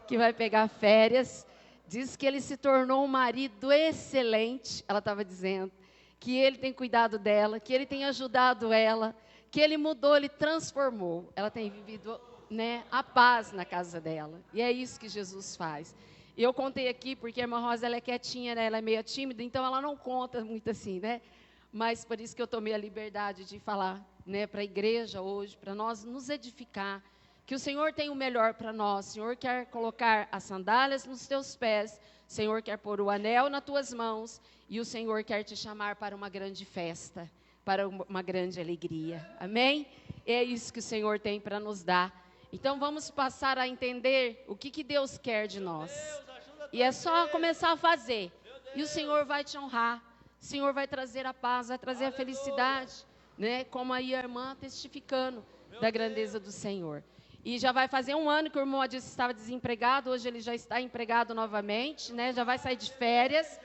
que vai pegar férias. Diz que ele se tornou um marido excelente, ela estava dizendo, que ele tem cuidado dela, que ele tem ajudado ela, que ele mudou, ele transformou. Ela tem vivido, né, a paz na casa dela. E é isso que Jesus faz. E eu contei aqui, porque a irmã Rosa ela é quietinha, né, ela é meio tímida, então ela não conta muito assim, né? Mas por isso que eu tomei a liberdade de falar, né, para a igreja hoje, para nós nos edificar, que o Senhor tem o melhor para nós. O Senhor quer colocar as sandálias nos teus pés, o Senhor quer pôr o anel nas tuas mãos, e o Senhor quer te chamar para uma grande festa, para uma grande alegria. Amém? É isso que o Senhor tem para nos dar. Então vamos passar a entender o que Deus quer de nós. E é só começar a fazer. E o Senhor vai te honrar. O Senhor vai trazer a paz, vai trazer a felicidade, né? Como aí a irmã testificando da grandeza do Senhor. E já vai fazer um ano que o irmão Adilson estava desempregado, hoje ele já está empregado novamente, né? Já vai sair de férias.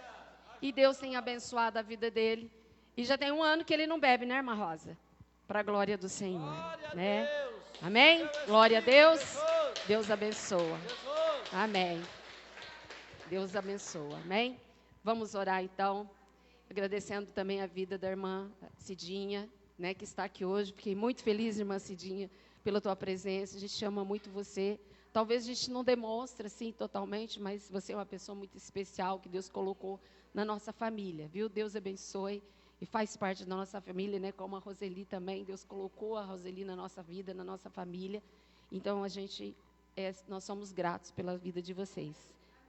E Deus tem abençoado a vida dele. E já tem 1 ano que ele não bebe, né, irmã Rosa? Para a glória do Senhor, né? Amém? Glória a Deus. Deus abençoa. Amém. Deus abençoa. Amém? Vamos orar então. Agradecendo também a vida da irmã Cidinha, né, que está aqui hoje. Fiquei muito feliz, irmã Cidinha, pela tua presença. A gente ama muito você. Talvez a gente não demonstre assim totalmente, mas você é uma pessoa muito especial que Deus colocou na nossa família, viu? Deus abençoe e faz parte da nossa família, né? Como a Roseli também. Deus colocou a Roseli na nossa vida, na nossa família. Então nós somos gratos pela vida de vocês,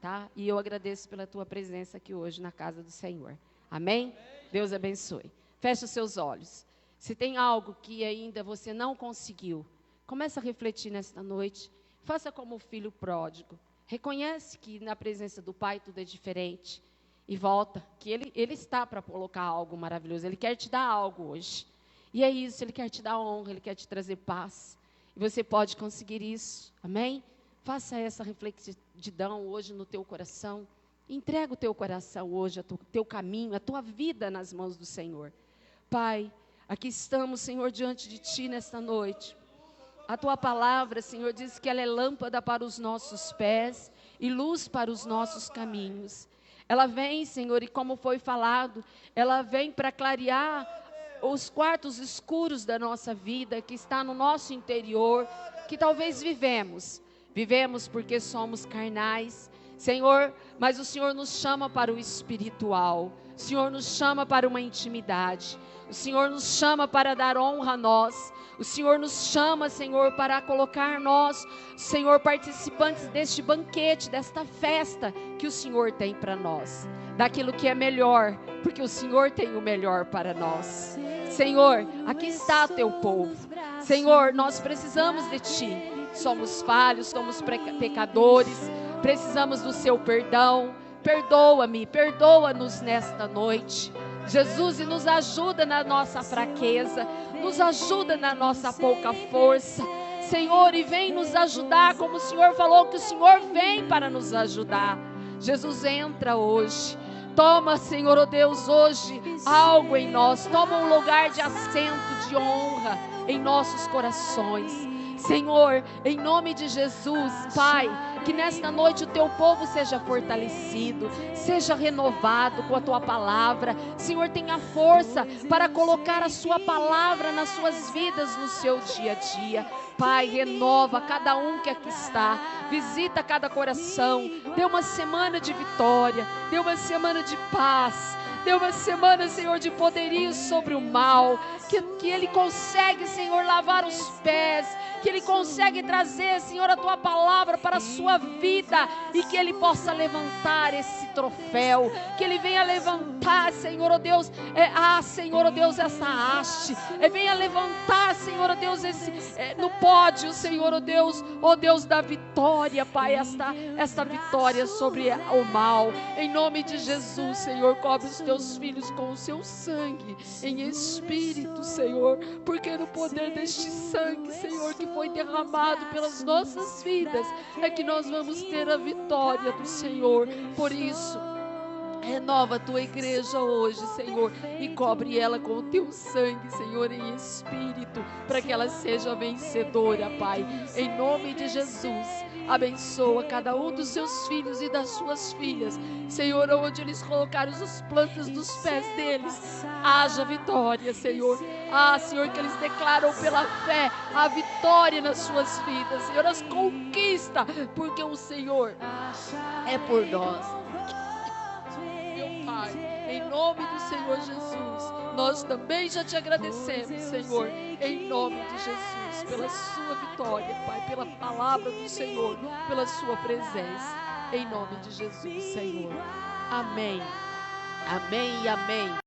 tá? E eu agradeço pela tua presença aqui hoje na casa do Senhor. Amém? Deus abençoe. Feche os seus olhos. Se tem algo que ainda você não conseguiu, comece a refletir nesta noite. Faça como o filho pródigo. Reconhece que na presença do Pai tudo é diferente. E volta, que Ele está para colocar algo maravilhoso. Ele quer te dar algo hoje. E é isso, Ele quer te dar honra, Ele quer te trazer paz. E você pode conseguir isso. Amém? Faça essa reflexão hoje no teu coração. Entrega o teu coração hoje, o teu caminho, a tua vida nas mãos do Senhor. Pai, aqui estamos, Senhor, diante de Ti nesta noite. A Tua palavra, Senhor, diz que ela é lâmpada para os nossos pés e luz para os nossos caminhos. Ela vem, Senhor, e como foi falado, ela vem para clarear os quartos escuros da nossa vida, que está no nosso interior, que talvez vivemos porque somos carnais, Senhor, mas o Senhor nos chama para o espiritual, o Senhor nos chama para uma intimidade, o Senhor nos chama para dar honra a nós, o Senhor nos chama, Senhor, para colocar nós, Senhor, participantes deste banquete, desta festa que o Senhor tem para nós, daquilo que é melhor, porque o Senhor tem o melhor para nós. Senhor, aqui está o teu povo. Senhor, nós precisamos de Ti. Somos falhos, somos pecadores, precisamos do Seu perdão. Perdoa-me, perdoa-nos nesta noite. Jesus, e nos ajuda na nossa fraqueza, nos ajuda na nossa pouca força. Senhor, e vem nos ajudar, como o Senhor falou que o Senhor vem para nos ajudar. Jesus, entra hoje. Toma, Senhor, oh Deus, hoje algo em nós. Toma um lugar de assento, de honra em nossos corações. Senhor, em nome de Jesus, Pai, que nesta noite o Teu povo seja fortalecido, seja renovado com a Tua palavra. Senhor, tenha força para colocar a Sua palavra nas suas vidas, no seu dia a dia. Pai, renova cada um que aqui está, visita cada coração, dê uma semana de vitória, dê uma semana de paz, dê uma semana, Senhor, de poderio sobre o mal, que Ele consegue, Senhor, lavar os pés, que Ele consegue trazer, Senhor, a Tua palavra para a sua vida, e que Ele possa levantar esse troféu, que Ele venha levantar, Senhor, oh Deus, Senhor, oh Deus, essa haste, venha levantar, Senhor, oh Deus, no pódio, Senhor, oh Deus da vitória, Pai, esta vitória sobre o mal, em nome de Jesus, Senhor, cobre os Teus filhos com o Seu sangue, em espírito, Senhor, porque no poder deste sangue, Senhor, que foi derramado pelas nossas vidas, é que nós vamos ter a vitória do Senhor. Por isso, renova a Tua igreja hoje, Senhor, e cobre ela com o Teu sangue, Senhor, em espírito, para que ela seja vencedora, Pai, em nome de Jesus. Abençoa cada um dos Seus filhos e das Suas filhas, Senhor, onde eles colocaram as plantas dos pés deles, haja vitória, Senhor. Senhor, que eles declaram pela fé a vitória nas suas vidas, Senhor, as conquistas, porque o Senhor é por nós. Meu Pai, em nome do Senhor Jesus, nós também já Te agradecemos, Senhor, em nome de Jesus, pela Sua vitória, Pai, pela palavra do Senhor, pela Sua presença, em nome de Jesus, Senhor. Amém, amém e amém.